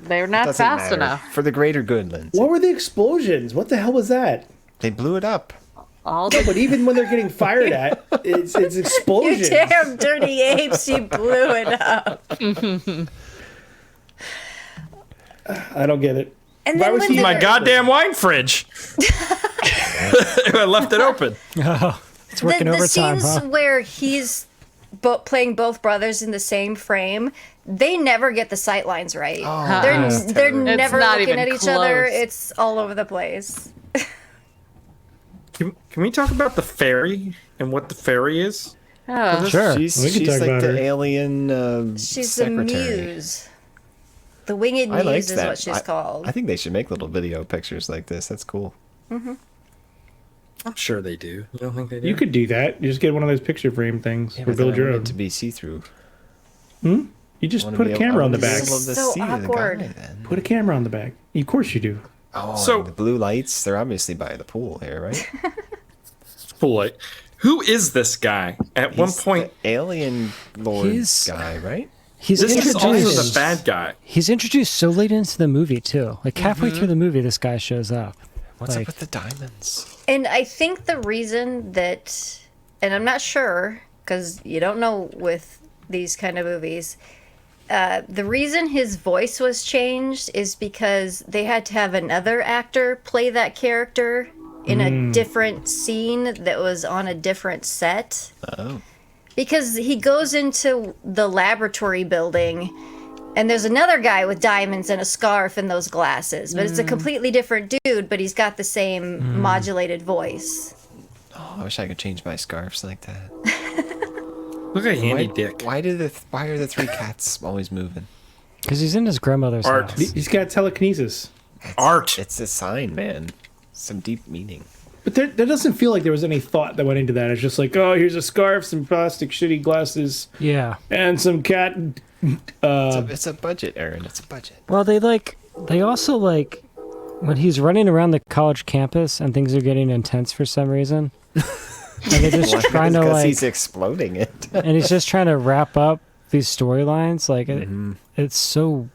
They're not Doesn't fast matter. enough. For the greater good, Lindsay. What were the explosions? What the hell was that? They blew it up. All No, the but even when they're getting fired at, it's You explosions. damn dirty apes, you blew it up. I don't get it. And Why then was when he the, My goddamn wine fridge! I left it open. It's working the overtime, scenes huh? where he's playing both brothers in the same frame, they never get the sight lines right. They're never not looking even at each other. close. It's all over the place. Can we talk about the fairy and what the fairy is? oh, Sure. She's, We can she's talk like about the her. alien She's secretary. the muse. The winged I muse liked is that. what she's called. I think they should make little video pictures like this. That's cool. I'm sure they do. You don't think they do? You could do that. You just get one of those picture frame things or But build then I your want own. it to be see-through. You just I wanna put be a able- camera I on the wanna be back. able to So see the guy awkward. then. Put a camera on the back. Of course you do. Oh, So- and the blue lights, they're obviously by the pool here, right? Boy, who is this guy? At one He's point, the alien lord He's- guy, right? He's this is also introduced. the bad guy. He's introduced so late into the movie too. Like halfway through the movie, this guy shows up. What's up with the diamonds? And I think the reason that, and I'm not sure, because you don't know with these kind of movies, the reason his voice was changed is because they had to have another actor play that character in a different scene that was on a different set. Oh. Because he goes into the laboratory building and there's another guy with diamonds and a scarf and those glasses, but it's a completely different dude, but he's got the same modulated voice. Oh, I wish I could change my scarves like that. Look at Handy Dick. Why are the 3 cats always moving? Because he's in his grandmother's Art. house. He's got telekinesis. Art. It's a sign, man. Some deep meaning. But there doesn't feel like there was any thought that went into that. It's just like, oh, here's a scarf, some plastic shitty glasses, Yeah. and some cat. It's a budget, Aaron. It's a budget. Well, they also like when he's running around the college campus and things are getting intense for some reason. And they're just trying to because he's exploding it. and he's just trying to wrap up these storylines. Like it's so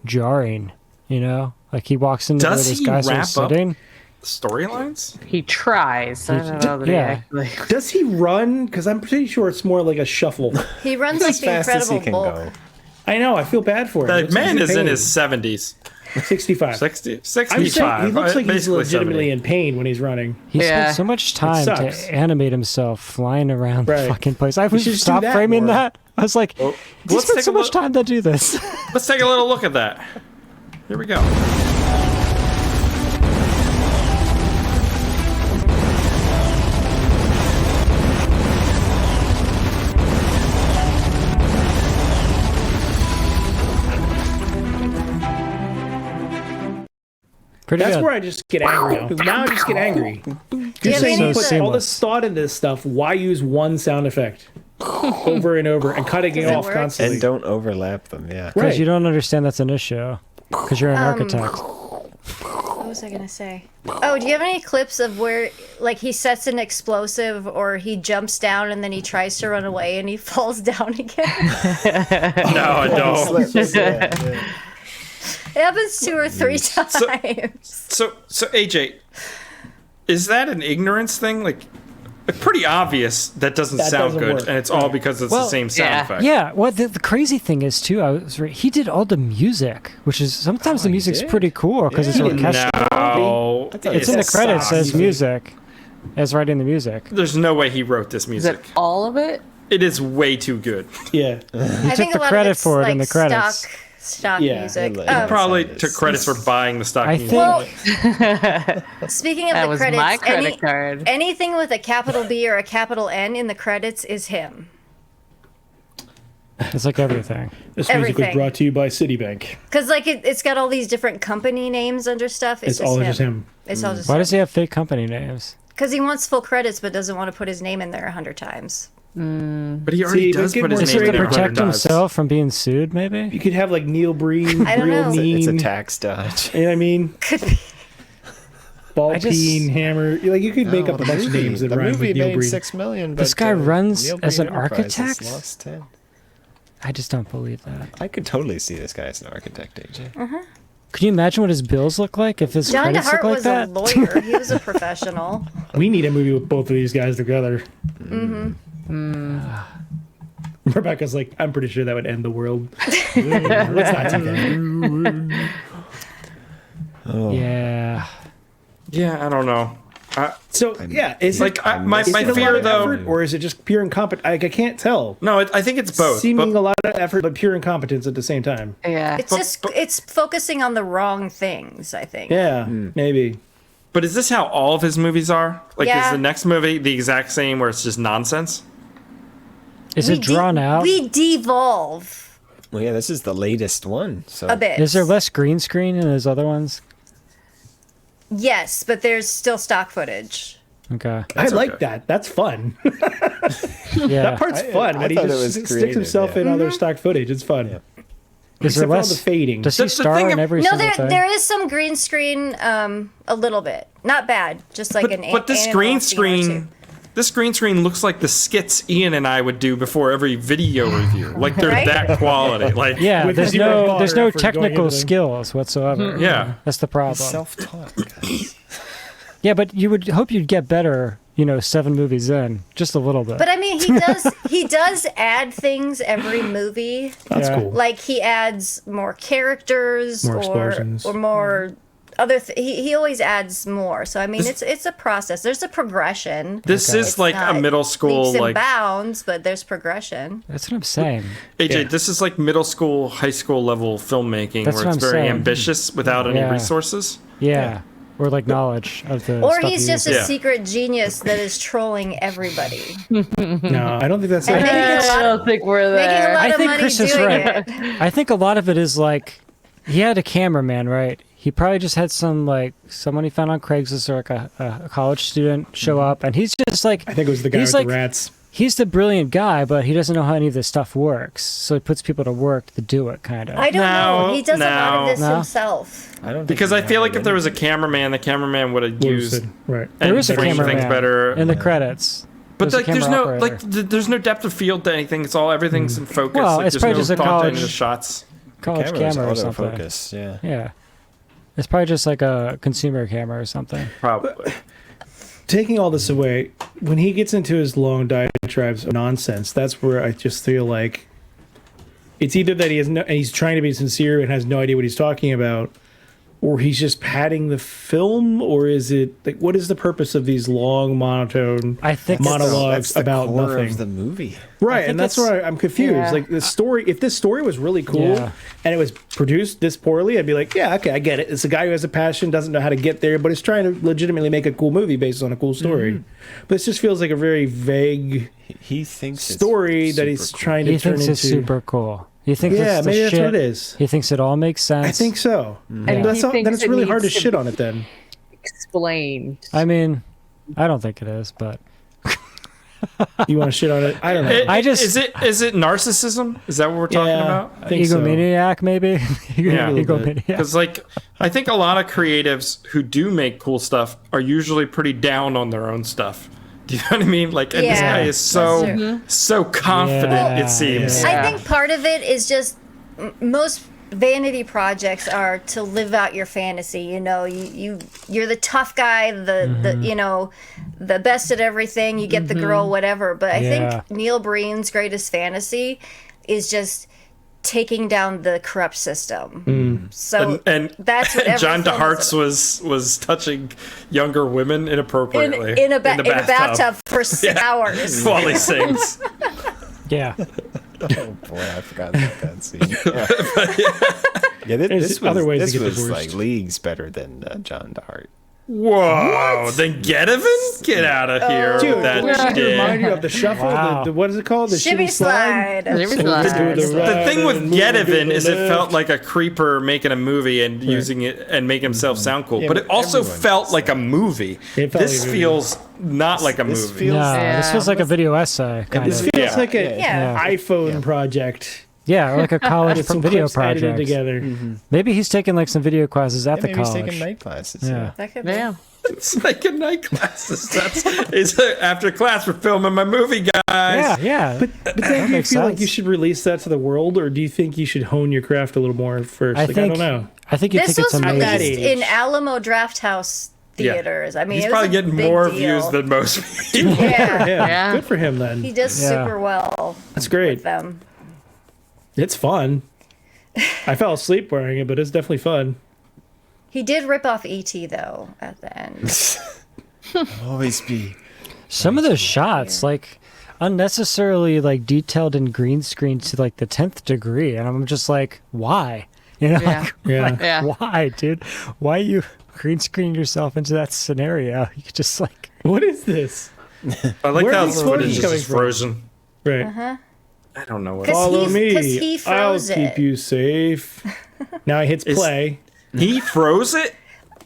jarring, you know. Like he walks into where Does this he guy's wrap up sitting. storylines? He tries. I don't know that he Yeah. actually. Does he run? Because I'm pretty sure it's more like a shuffle. He runs like As the fast as he Incredible can Hulk. go. I know. I feel bad for him. The Looks like man he's is in pain. his 70s. 65. 60, I'm saying 65. he looks like he's basically legitimately 70. in pain when he's running. He Yeah. spent so much time sucks. to animate himself flying around the Right. fucking place. I We was should do stop that framing more. that. I was like, Well, he let's spent take so a much look. time to do this. Let's take a little look at that. Here we go. Pretty That's good. where I just get angry now. Now I just get angry. You're have saying any you put all seamless. this thought into this stuff. Why use one sound effect over and over and cutting it Does it off work? constantly? And don't overlap them, yeah. Because Right. you don't understand that's an issue. Because you're an architect. What was I gonna say? Oh, do you have any clips of where, like, he sets an explosive or he jumps down and then he tries to run away and he falls down again? No, I don't. It happens 2 or 3 times. So AJ, is that an ignorance thing? Like pretty obvious that doesn't That sound doesn't good, work. and it's all because it's the same sound yeah. effect. Yeah, well, the crazy thing is, too, he did all the music, which is sometimes the music's did? pretty cool because it's Yeah. orchestral. No, It's in the credits as music, as writing the music. There's no way he wrote this Is music. it all of it? It is way too good. Yeah. I took think the a lot credit of it's, for it like, in the credits. Stock Yeah, music. it- Um, Probably Sound took is- credits for buying the stock I music. think- well, speaking of That the was credits, my credit card. anything with a capital B or a capital N in the credits is him. It's like everything. This music was Everything. brought to you by Citibank. Because, like, it's got all these different company names under stuff. It's all just him. It's all just Why does he have fake company names? Because he wants full credits but doesn't want to put his name in there 100 times. But he already See, does make it put more his Is name it in to there. protect 100 times. himself from being sued, maybe? You could have like Neil Breen, I don't real know. mean. It's a tax dodge. You know what I mean? Could be. Ball I just- peen, hammer. Like you could make up a bunch of names that the rhyme movie with Neil made Breen. $6 million, but This guy runs Neil as Breen an Enterprises architect? Lost 10. I just don't believe that. I could totally see this guy as an architect, AJ. Can you imagine what his bills look like if his John credits look DeHart like was that? a lawyer. He was a professional. We need a movie with both of these guys together. Rebecca's like, I'm pretty sure that would end the world. Let's not do that. Yeah. Yeah, I don't know. So yeah, is Like, it, my is it a lot fear of though. effort, or is it just pure incompetence? I can't tell. No, I think it's both. Seeming but- a lot of effort, but pure incompetence at the same time. Yeah. It's focusing on the wrong things, I think. Yeah, maybe. But is this how all of his movies are? Like, Yeah. is the next movie the exact same where it's just nonsense? Is it drawn out? We devolve Well, yeah, this is the latest one. So a bit. Is there less green screen in his other ones? Yes, but there's still stock footage. Okay. I like okay. that. That's fun. Yeah. That part's fun. I When he thought it just was sticks creative, himself yeah. in other stock footage. It's fun. Is Except there for all less the fading. Does he The star thing in of- every No, single thing? there is some green screen, a little bit. Not bad, just like But this green scene or two. screen, this green screen looks like the skits Ian and I would do before every video review. Like they're Right? that quality. Like Yeah, With there's zero no effort going technical into them. skills whatsoever. Yeah. That's the problem. self-taught, guys. Yeah, but you would hope you'd get better, 7 movies in, just a little bit. But I mean, he does add things every movie. That's cool. Like he adds more characters More or explosions. more other. He always adds more. So I mean, it's a process. There's a progression. This is It's like a not middle school leaps and like bounds, but there's progression. That's what I'm saying. AJ. This is like middle school, high school level filmmaking That's where what it's I'm very saying. ambitious without any Yeah. resources. Yeah. Or like knowledge of the Or stuff he's you just use. a secret genius that is trolling everybody. No, I don't think that's And it. making a lot I don't think we're making a there. lot I of think money Chris is doing right. it. I think a lot of it is like he had a cameraman, right? He probably just had someone he found on Craigslist or like a college student show up, and he's just like I think it was the guy with he's like, the rats. He's the brilliant guy, but he doesn't know how any of this stuff works, so he puts people to work to do it, kind of. I don't know. He does a lot of this No. himself. I don't Because I feel like if there was a cameraman, the cameraman would have used right. There and is a framed things cameraman better in the credits. But like, there's camera no operator. there's no depth of field to anything. It's all everything's in focus. Well, like, it's there's probably no just a thought to any of college- the shots. College camera's camera or something. autofocus, yeah. Yeah. It's probably just like a consumer camera or something. Probably. Taking all this away, when he gets into his long diatribes of nonsense, that's where I just feel like it's either that he's trying to be sincere and has no idea what he's talking about, or he's just padding the film, or is it like what is the purpose of these long monotone monologues about core nothing? of the movie. Right, think and that's it's- where I'm confused. Yeah. Like the story, if this story was really cool Yeah. and it was produced this poorly, I'd be like, yeah, okay, I get it. It's a guy who has a passion, doesn't know how to get there, but is trying to legitimately make a cool movie based on a cool story. But it just feels like a very vague He thinks story it's that he's super cool. trying to He turn thinks into. it's super cool. He thinks Yeah, it's the maybe that's shit. what it is. He thinks it all makes sense. I think so. And But he that's then thinks it's it really hard to needs to shit be- on it then. Explained. I mean, I don't think it is, but You want to shit on it? I don't know. I just- is it narcissism? Is that what we're talking about? I think so. egomaniac, maybe. Yeah. Egomaniac. Because like I think a lot of creatives who do make cool stuff are usually pretty down on their own stuff. Do you know what I mean? Like, and this Yeah. guy is so That's true. so confident. Yeah. It seems. I think part of it is just most vanity projects are to live out your fantasy. You know, you're the tough guy, the you know, the best at everything. You get the girl, whatever. But I Yeah. think Neil Breen's greatest fantasy is just taking down the corrupt system. So and that's what every John film is DeHart's was touching younger women inappropriately in a bathtub for hours. while he sings. Yeah. Oh boy, I forgot about that scene. Yeah, There's this other ways to this get was divorced. like leagues better than John DeHart. Whoa! Then Getavin, get out of here! Dude, with that we should shit. remind you of the shuffle. Wow. The what is it called? The Shimmy slide. Shimmy So slide. we could do The thing with right and move to Getavin the is it left. felt like a creeper making a movie and using it and make himself sound cool, Yeah, but it but also everyone felt does like a movie. It felt This like a movie. feels not like a This movie. feels- No, Yeah. this feels like a video essay, kind This of. feels like a Yeah. iPhone project. Yeah, or like a college With some video clips edited project. together. Maybe he's taking like some video classes at the Maybe he's college. taking night classes. Yeah. That could be. Yeah. It's like a night classes. It's after class we're filming my movie, guys. Yeah, yeah. But then do you makes feel like sense. you should release that to the world, or do you think you should hone your craft a little more first? I I think don't know. I think you This think it's was amazing. that released age. in Alamo Drafthouse theaters. I mean, He's it was probably a getting big more deal. views than most people. Yeah, Yeah. Good for him then. he does Yeah. super well That's great. with them. It's fun. I fell asleep wearing it, but it's definitely fun. He did rip off E.T. though at the end. Always be. Some of those shots, like unnecessarily like detailed in green screen to like the 10th degree, and I'm just like, why? You know, Yeah. like, Yeah. like, Yeah. why, dude? Why you green screen yourself into that scenario? You could just like, What is this? I like Where how are the these footage photos is coming just from? frozen. Right. I don't know what. 'Cause Follow he- me. 'cause he I'll froze keep it. you safe. Now he hits Is- play. He froze it.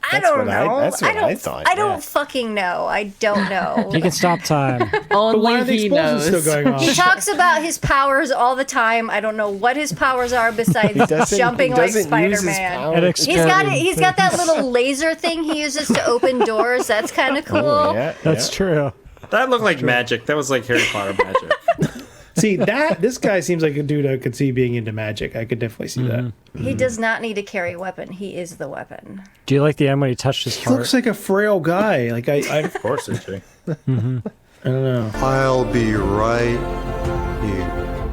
I That's don't what I- know. that's what don't. I thought, I don't yeah. fucking know. I don't know. you can stop time. But why Only are the he explosions knows. still going on? He talks about his powers all the time. I don't know what his powers are besides jumping he like doesn't use his Spider-Man. power. It He's got it. exploding. He's got that little laser thing he uses to open doors. That's kind of cool. Oh, yeah, That's true. That looked like magic. That was like Harry Potter magic. See this guy seems like a dude I could see being into magic. I could definitely see that. He does not need to carry a weapon. He is the weapon. Do you like the end when he touched his He heart? looks like a frail guy. Like I Of course, AJ. I don't know. I'll be right here.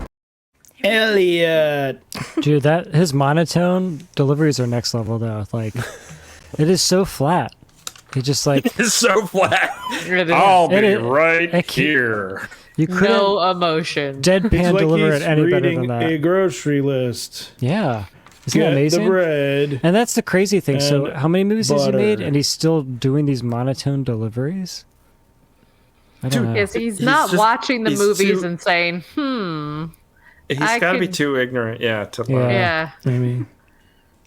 Elliot. Dude, his monotone deliveries are next level though. Like, it is so flat. He just like It's so flat. It is. I'll be It- right it- here. you couldn't No emotion. deadpan It's like deliver he's it any better reading than a that. grocery list. Yeah, isn't that Get amazing? the bread. And that's the crazy thing. So, and how many movies has he made, butter. and he's still doing these monotone deliveries? I don't know. Yes, he's He's not just- watching the he's movies too- and saying, He's I got to be can- too ignorant, to Yeah. learn. yeah. Maybe.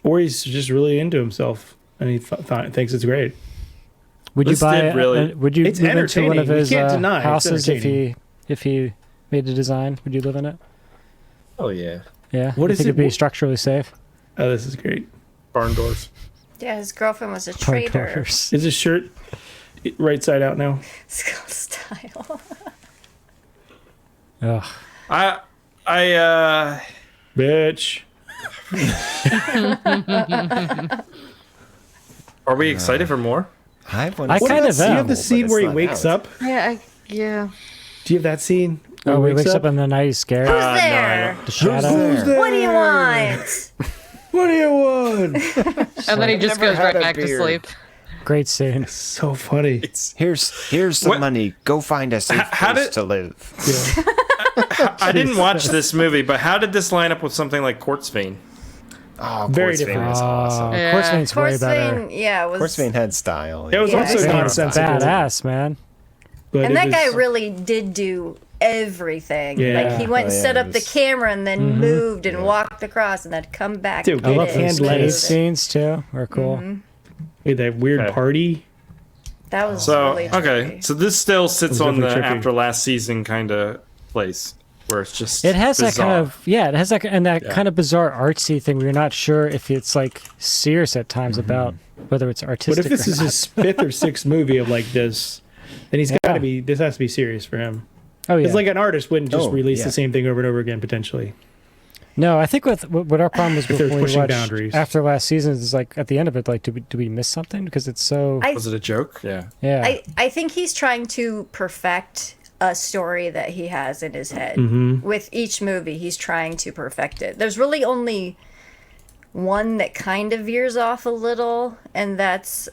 Or he's just really into himself and he thinks it's great. Would you This buy? did really- Would you It's move into one of entertaining. We his can't deny it's houses entertaining. if he made a design? Would you live in it? Oh, yeah. Yeah. What You is think it- it'd be structurally safe? Oh, this is great. Barn doors. Yeah, his girlfriend was a Barn traitor. doors. Is his shirt right side out now? Skull style. Ugh. I Bitch. Are we excited for more? I want I to kind of Do you am. have the scene where he wakes up? Yeah. Yeah. Do you have that scene? where Oh, he wakes up in the night. He's scared. Who's no, I there? don't. The shadow. Who's there? What do you want? What do you want? And then he just never goes had right a back to beard. sleep. Great scene. So funny. Here's the What- money. Go find a safe how place did- to live. I didn't watch this movie, but how did this line up with something like Quartz Vein? Oh, Very Quartz Vein different. was awesome. Yeah. Quartz Vein's way Force better. Vein, yeah, was. Quartz Vein had style. It was Yeah, also it's nonsensical. Badass, man. But And it that guy was- really did do everything. Yeah. Like he went and Oh, yeah, set it up the was- camera and then moved and walked across and then come back. Dude, and I They did love it. those hand cave lettuce. scenes too. Are cool. Wait, that weird Okay. party. That was So really okay, trippy. so this still sits on the definitely trippy. after last season kind of place where it's just It has that kind bizarre. of it has that and that Yeah. kind of bizarre artsy thing where you're not sure if it's like serious at times about whether it's But artistic. if this or is not. his fifth or sixth movie of like this, then he's got Yeah. to be. This has to be serious for him. oh yeah, It's like an artist wouldn't just Oh, release yeah. the same thing over and over again potentially. no, I think what our problem was If they're when we pushing watched boundaries. after last season is like at the end of it, like do we miss something because it's so Was it a joke? Yeah. yeah. I think he's trying to perfect a story that he has in his head. Mm-hmm. With each movie, he's trying to perfect it. There's really only one that kind of veers off a little, and that's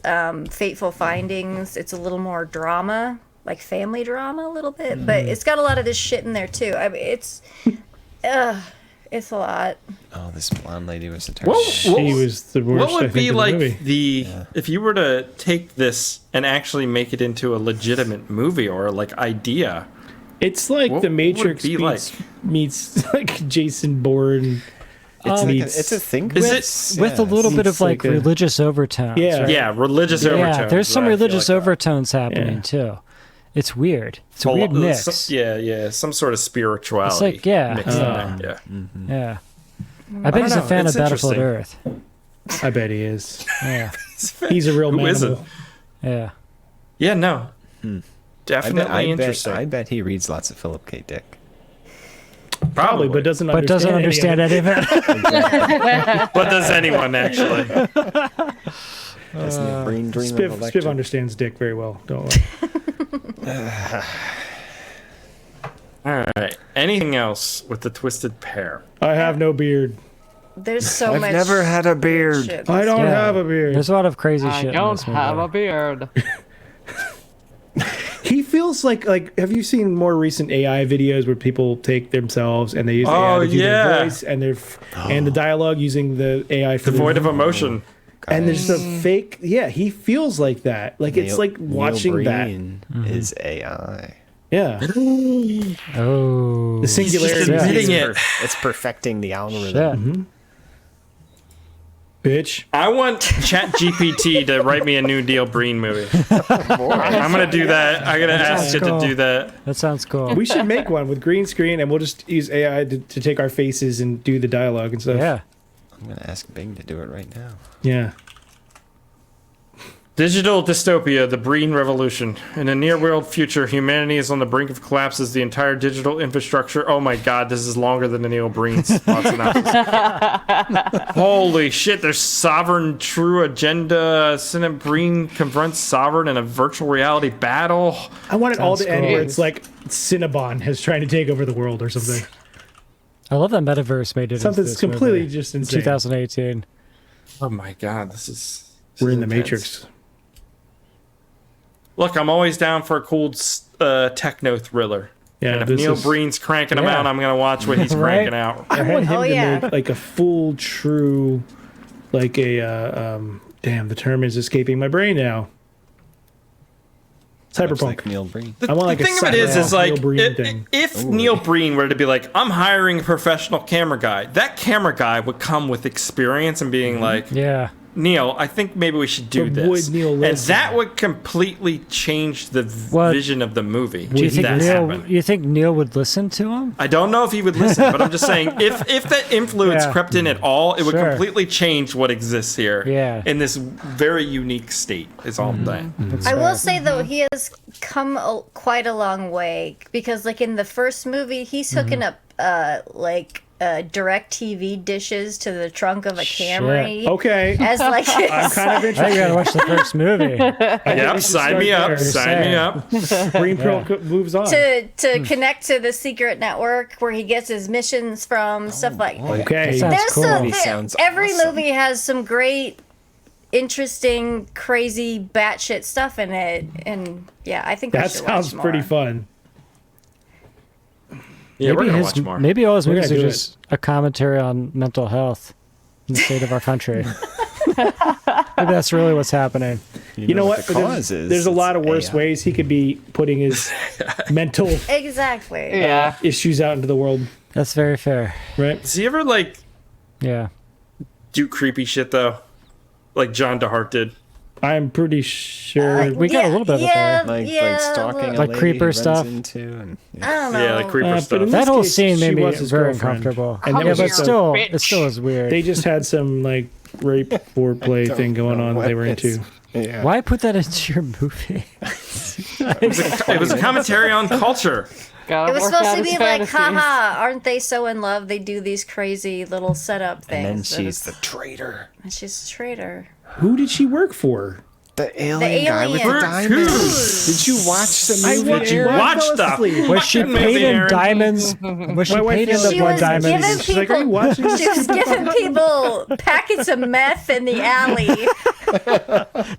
Fateful Findings. It's a little more drama, like family drama a little bit, but it's got a lot of this shit in there too. I mean, it's a lot. Oh, this blonde lady was a What, terrible. what, He was the worst. what would I think, be of the like movie. if you were to take this and actually make it into a legitimate movie or like idea? It's like what the would it Matrix be meets like Jason Bourne. It's, meets- it's a thing. Is with a little bit It's of like like a- religious overtones. Yeah. right? Yeah, religious overtones. Yeah, there's is some what I feel religious like. overtones happening Yeah. too. It's weird. It's a weird mix. Yeah, some sort of spirituality. It's like, yeah. mixed in there. Yeah. Yeah. I bet he's a know, fan it's of Battlefield interesting. Earth. I bet he is. Yeah. He's a real Who manimal. isn't? Yeah. Yeah, no. I Definitely bet, interesting. I bet he reads lots of Philip K. Dick. Probably, but doesn't But doesn't understand any of it. any of it. But does anyone actually? Doesn't Neil Breen dream of Spiv electric? understands Dick very well. Don't worry. All right. Anything else with the Twisted Pair? I have no beard. There's so I've much. never had a beard. shit. I don't Yeah. have a beard. There's a lot of crazy I shit. in don't this movie. have a beard. He feels like have you seen more recent AI videos where people take themselves and they use AI to do yeah. their voice and and the dialogue using the AI for Devoid of emotion. and there's a fake he feels like that. Like it's like watching Neil that. Breen is AI. Yeah. Oh. The singularity just admitting it. It's perfecting the Shit. algorithm. bitch. I want ChatGPT to write me a new Neil Breen movie. I'm gonna do that. I'm gonna ask it to cool. do that. That sounds cool. We should make one with green screen and we'll just use AI to take our faces and do the dialogue and stuff. Yeah. I'm gonna ask Bing to do it right now. Yeah. Digital dystopia, the Breen Revolution. In a near-world future, humanity is on the brink of collapse as the entire digital infrastructure... Oh my god, this is longer than the Neil Breen spot synopsis. Holy shit, there's sovereign true agenda. Senate Breen confronts sovereign in a virtual reality battle. I want it all to end cool. where it's like Cinnabon is trying to take over the world or something. I love that Metaverse made it. Something's into this completely movie just in insane. 2018. Oh my god, this is We're in the intense. Matrix. Look, I'm always down for a cool techno thriller. Yeah, and if this Neil is- Breen's cranking them Yeah. out, I'm going to watch what he's Right? cranking out. I want him Oh, to yeah. make like a full, true, like a damn. The term is escaping my brain now. Looks Cyberpunk. like Neil Breen. I want like The a thing of it is cyberpunk like, Neil Breen thing. if Neil Breen were to be like, I'm hiring a professional camera guy, that camera guy would come with experience and being like, Yeah. Neil, I think maybe we should do But this. would Neil and listen? that would completely change the What? vision of the movie. Do you if think that Neil? happened. You think Neil would listen to him? I don't know if he would listen, but I'm just saying, if that influence Yeah. crept in at all, it would Sure. completely change what exists here. Yeah. In this very unique state, is all I'm saying. I will say though, he has come quite a long way because, like in the first movie, he's hooking up direct TV dishes to the trunk of a Camry. Okay. As like I'm kind of I interested. gotta watch the first movie. Yep, sign me up. there. Sign me up. Green Pearl moves on. to connect to the secret network where he gets his missions from, stuff like that. Okay. That sounds There's cool. some, He sounds every awesome. movie has some great, interesting, crazy, batshit stuff in it, and yeah, I think we That should sounds watch pretty more. fun. Yeah, we're gonna watch more. Maybe all his We're movies gonna are do just a commentary on mental health in the state of our country. Maybe that's really what's happening. You know what? The cause is? There's a lot of worse AI. ways he could be putting his mental Exactly. Yeah. issues out into the world, That's very fair. right? Does he ever like Yeah. do creepy shit though, like John DeHart did? I'm pretty sure. We got a little bit of it there. Like stalking a Like lady creeper he runs stuff. into and I don't know. Yeah, like creeper but stuff. in That this whole case, scene she made me was his very girlfriend. uncomfortable. And there Yeah, was but just a- still, bitch. it still is weird. They just had some like rape foreplay thing going on that they were into. Yeah. Why put that into your movie? It was a commentary on culture. Gotta It was work supposed out to his be like, fantasies. haha, aren't they so in love? They do these crazy little setup things. And then but she's the it's- traitor. and she's a traitor. Who did she work for? The alien guy with the alien. diamonds. Did you watch the I movie? watched- Did you Aaron watch fell the asleep. Was she fucking movie, paid in Aaron? diamonds? Was she My wife paid in fell the She blood was diamonds? giving She's like, "Are you people. watching this?" She was giving people packets of meth in the alley.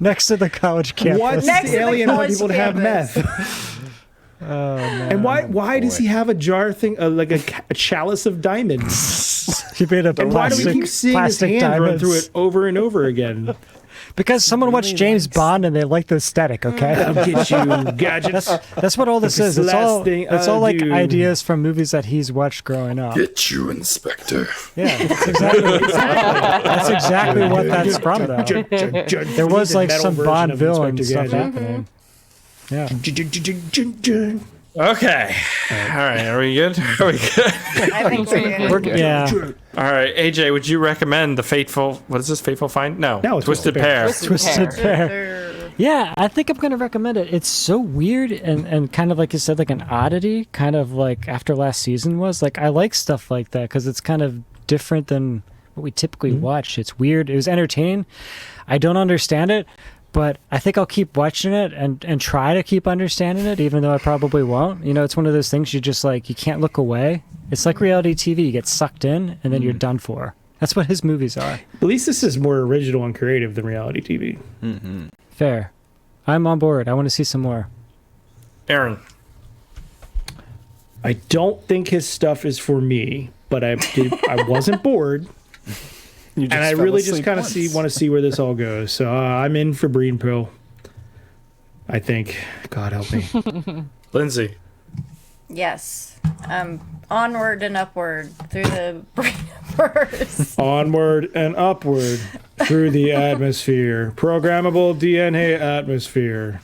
Next to the college campus. What's Next to the the alien want college people to have campus. meth? Oh, man. And why does he have a jar thing, like a chalice of diamonds? She made a And why do we plastic, keep seeing his plastic hand diamonds. run through it over and over again? Because someone watched James Bond and they like the aesthetic, okay? I'll get you gadgets. That's what all this This is. It's last all, thing it's I'll all like do. ideas from movies that he's watched growing up. Get you, Inspector. Yeah, that's exactly what that's from, though. There was like some Bond villain stuff happening. Yeah. Okay. All right. Are we good? Are we good? I think we're good. Yeah. All right. AJ, would you recommend the Fateful? What is this? Fateful Find? No. No, it's Twisted Twisted Pair. Twisted Pair. Yeah, I think I'm going to recommend it. It's so weird and kind of like you said, like an oddity, kind of like after last season was. Like, I like stuff like that because it's kind of different than what we typically watch. It's weird. It was entertaining. I don't understand it, but I think I'll keep watching it and try to keep understanding it, even though I probably won't. You know, it's one of those things you just like, you can't look away. It's like reality TV. You get sucked in and then you're done for. That's what his movies are. At least this is more original and creative than reality TV. Fair. I'm on board. I want to see some more. Aaron. I don't think his stuff is for me, but I wasn't bored. You And I fell really just asleep kind of once. want to see where this all goes. So I'm in for Breen Pill. I think. God help me. Lindsay. Yes. Onward and upward through the universe. Onward and upward through the atmosphere. Programmable DNA atmosphere.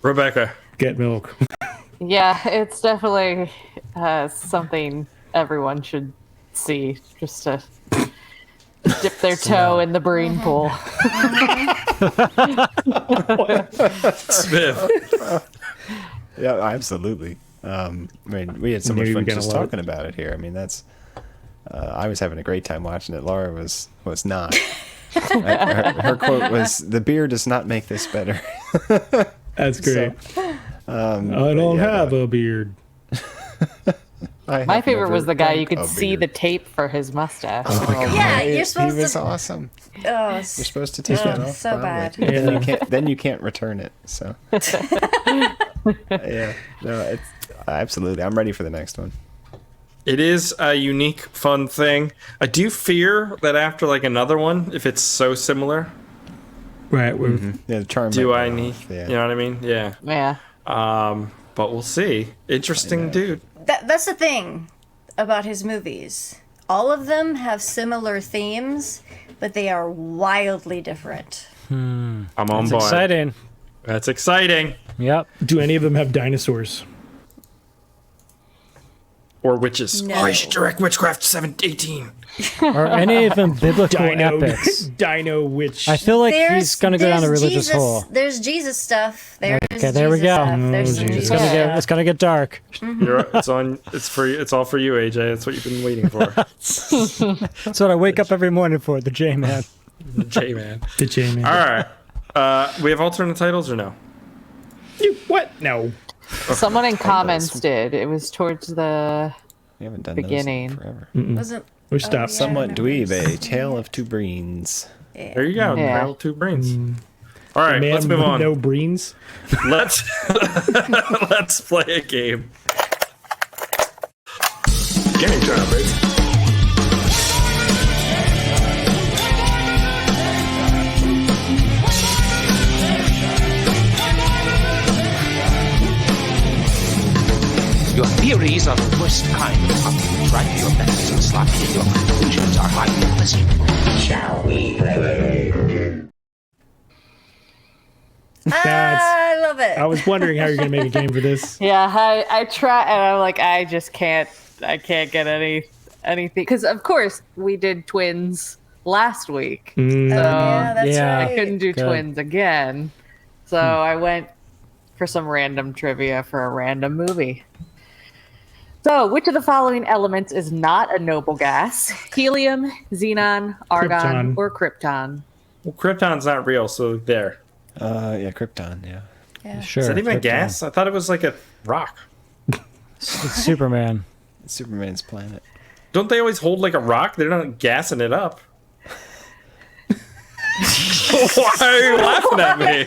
Rebecca. Get milk. Yeah, it's definitely something everyone should see just to dip their toe in the Breen pool. Smith. Yeah, absolutely. I mean, we had so much fun just talking about it here. I mean, that's. I was having a great time watching it. Laura was not. Her quote was, "The beer does not make this better." That's great. I don't have a beard. My favorite was the guy you could see the tape for his mustache. Oh, Yeah, you're supposed he was to. awesome. Oh, You're supposed to take that off. so probably. bad. Then you can't return it. So yeah, no, it's absolutely. I'm ready for the next one. It is a unique, fun thing. I do fear that after like another one, if it's so similar, right? Yeah, the charm. Do I need? Yeah. You know what I mean? Yeah. Yeah. But we'll see. Interesting dude. That's the thing about his movies. All of them have similar themes, but they are wildly different. I'm on That's board. exciting. That's exciting. Yep. Do any of them have dinosaurs? Or witches. No. Oh, you should direct Witchcraft 718. Or any of them biblical epics. Dino witch. I feel like he's going to go down a religious Jesus, hole. There's Jesus stuff. There's Okay, there we Jesus go. stuff. There's some Jesus stuff. It's gonna get dark. It's all for you, AJ. That's what you've been waiting for. That's what I wake up every morning for. The J Man. The J Man. The J Man. All right. We have alternate titles or no? What? No. Someone in comments did. It was towards the We haven't done beginning. those in forever. Wasn't. We stopped. Somewhat dweeb, a tale of two Breens. There you go. Yeah. Trail two brains. All right, Man let's move with on. No breens. Let's play a game. Game time, baby. Your theories are the worst kind. You try your best and sloppy, and your conclusions are highly pleasant. Shall we play? I love it. I was wondering how you're going to make a game for this. Yeah, I try, and I'm like, I just can't. I can't get anything because, of course, we did twins last week, so yeah, that's Yeah. right. I couldn't do Good. twins again. So I went for some random trivia for a random movie. So, which of the following elements is not a noble gas? Helium, xenon, argon, Krypton. or krypton? Well, Krypton's not real, so there. Yeah, Krypton. Yeah. Yeah. Sure. Is that even Krypton. gas? I thought it was like a rock. It's Superman. It's Superman's planet. Don't they always hold like a rock? They're not gassing it up. Why are you laughing at me?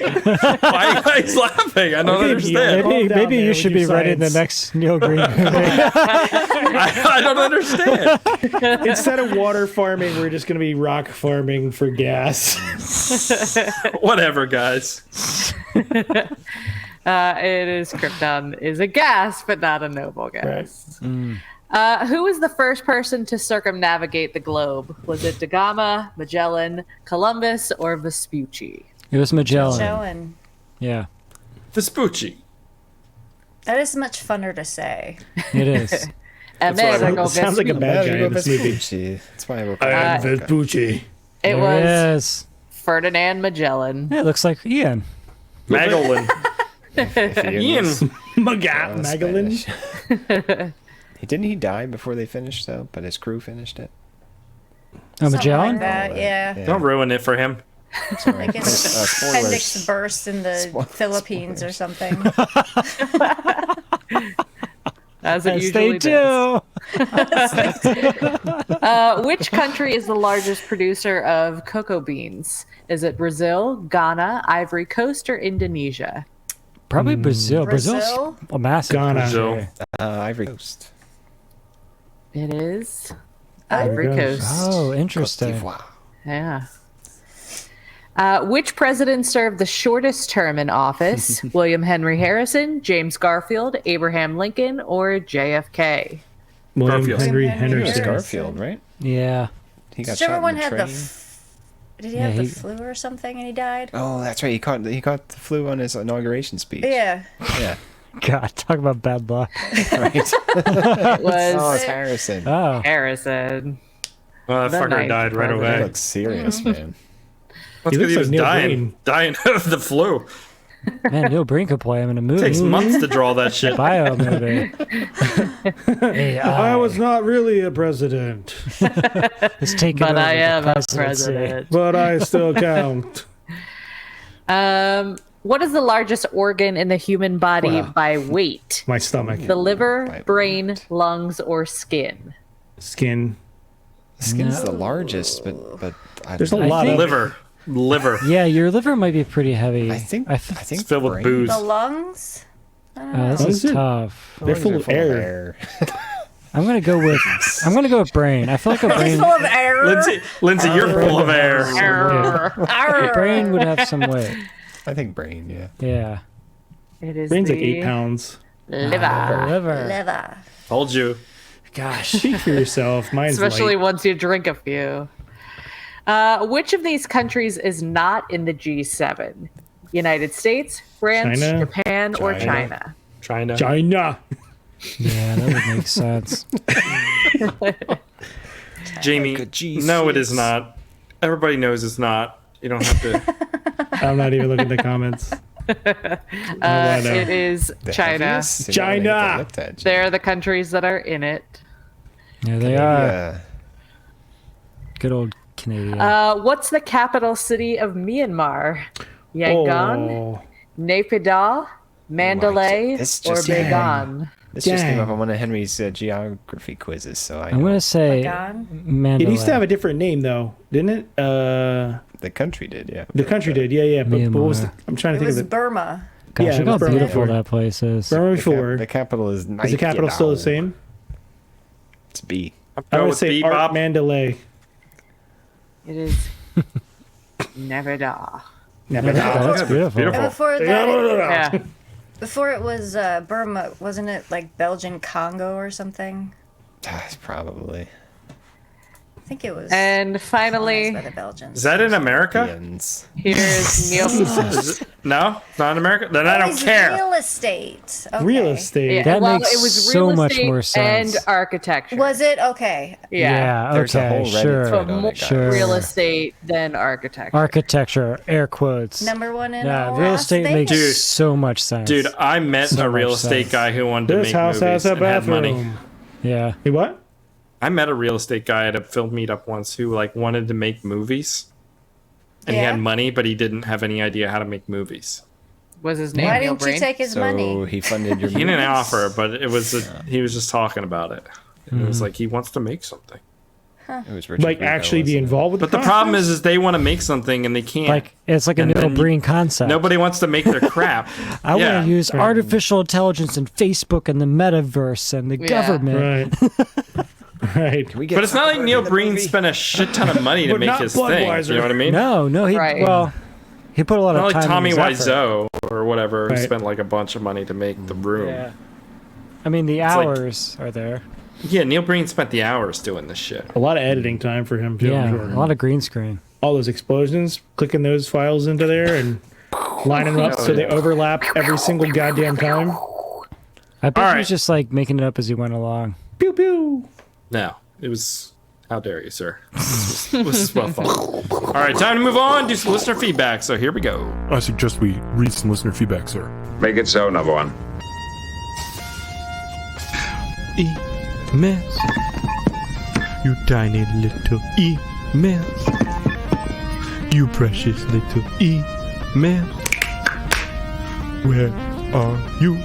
Why are you guys laughing? I don't understand. Calm down, Maybe man, you with should your be writing the science. next Neil Breen movie. I don't understand. Instead of water farming, we're just going to be rock farming for gas. Whatever, guys. It is krypton is a gas, but not a noble gas. Who was the first person to circumnavigate the globe? Was it Da Gama, Magellan, Columbus, or Vespucci? It was Magellan. Showing. Yeah, Vespucci. That is much funner to say. it is. Amerigo Sounds like a bad guy in this movie. Vespucci. That's why we're I am Vespucci. It There was it is. Ferdinand Magellan. Yeah, it looks like Ian. Magellan. Ian. Magellan? Didn't he die before they finished though? But his crew finished it. Oh, Something Magellan? like that, yeah. Don't ruin it for him. Like his appendix burst in the Philippines or something. As it Yes, usually they does. do. Which country is the largest producer of cocoa beans? Is it Brazil, Ghana, Ivory Coast, or Indonesia? Probably Brazil. Brazil? Brazil's a massive. Ghana. country. Ivory Coast. It is Ivory Coast. Coast. Oh, interesting. Yeah. Which president served the shortest term in office? William Henry Harrison, James Garfield, Abraham Lincoln, or JFK? William Garfield. Henry William Henry Henderson. Garfield, right? Yeah. He got Whichever shot in one the had train. did he have Yeah, the he- flu or something and he died? Oh, that's right. He caught the flu on his inauguration speech. Yeah. Yeah. God, talk about bad luck. Right. It was Oh, it's Harrison. Oh. Harrison. Well, that The fucker ninth died right president. He away. looks serious, man. That's He because he looks was like Neil dying of the flu. Man, Neil Breen could play him in a movie. Takes months to draw that shit. Bio movie. Hey, I was not really a president, It's taken But over I the am a presidency. president. but I still count. What is the largest organ in the human body Wow. by weight? My stomach, The liver, By brain, weight. lungs, or skin? skin. Skin's the largest, but There's a don't know. lot of Liver. Yeah, your liver might be pretty heavy. I think It's filled with brain. booze. The lungs? This Is is it? tough. They're Lungs full are of air. I'm gonna go with brain. I feel like a brain. Full of air. Lindsay, you're full of air. A brain would have some weight. I think brain. Yeah. Yeah. It is Brain's like the 8 pounds. liver. Liver. Liver. Told you. Gosh. Speak for yourself. Mine's Especially light. once you drink a few. Which of these countries is not in the G7? United States, France, China? Japan, or China? China. China. Yeah, that would make sense. Jamie. No, it is not. Everybody knows it's not. You don't have to. I'm not even looking at the comments. It is China. Heaviest? China. You gotta get looked at, Jim. They're the countries that are in it. Yeah, they are. Yeah. Good old Canadian. What's the capital city of Myanmar? Yangon, Oh, Naypyidaw, Mandalay, This or just- Bagan? This just came Dang. up on one of Henry's geography quizzes, so I I'm know gonna say Mandalay. it used to have a different name though, didn't it? the country did. Yeah. The country did. Yeah. But what was? Myanmar. I'm trying to It think was of it. Burma. Gosh, Yeah, it look how was Burma beautiful before. that place is. Burma The before. capital is Is the capital still the Naypyidaw. same? It's B. I Go would with say Bebop. Art Mandalay. It is Nevada. Never Oh, that's beautiful. And before that, Yeah. before it was Burma, wasn't it like Belgian Congo or something? Probably. I think it was. And finally, colonized by the Belgians. Is that in America? Ends. here's Neil. No, it's not in America. Then I Oh, don't it's care. Real estate. Okay. Real estate. Yeah, That well, makes it was so real much estate more sense. and architecture. Was it okay? Yeah. There's a whole Okay. Reddit Sure. thread So on more it, guys. Sure. real estate than architecture. Architecture, air quotes. Number one in Yeah, all real Las estate Vegas. makes Dude. so much sense. Dude, I met So a real much estate sense. guy who wanted to This make house movies has a and had money. bathroom. Yeah. Hey, what? I met a real estate guy at a film meetup once who like wanted to make movies, and he Yeah? had money, but he didn't have any idea how to make movies. Was his name Why Neil didn't you Breen? take his So money? he funded your. He didn't movies? offer, but it was he was just talking about it. And it was like he wants to make something. It was Richard Like Grieco, actually be wasn't it? involved with But the problem is they want to make something and they can't. Like it's like a And Neil then Breen concept. Nobody wants to make their crap. I Yeah. want to use artificial intelligence and Facebook and the metaverse and the government. Right. Right. Can we get But it's not like Zuckerberg Neil in the Breen movie? spent a shit ton of money to But make not his thing. Budweiser. You know what I mean? No, he Right. well, he put a lot Not of like time. Tommy in his effort. Wiseau or whatever, who Right. spent like a bunch of money to make the room. Yeah. I mean, the like- hours are there. Yeah, Neil Breen spent the hours doing this shit. A lot of editing time for him too. Yeah, I'm sure. a lot of green screen. All those explosions, clicking those files into there and lining them up so they overlap every single goddamn time. I bet All he right. was just like making it up as he went along. Pew pew. No, it was. How dare you, sir? This was well fun. All right, time to move on. Do some listener feedback. So here we go. I suggest we read some listener feedback, sir. Make it so, number one. Emails. You tiny little emails. You precious little emails. Where are you?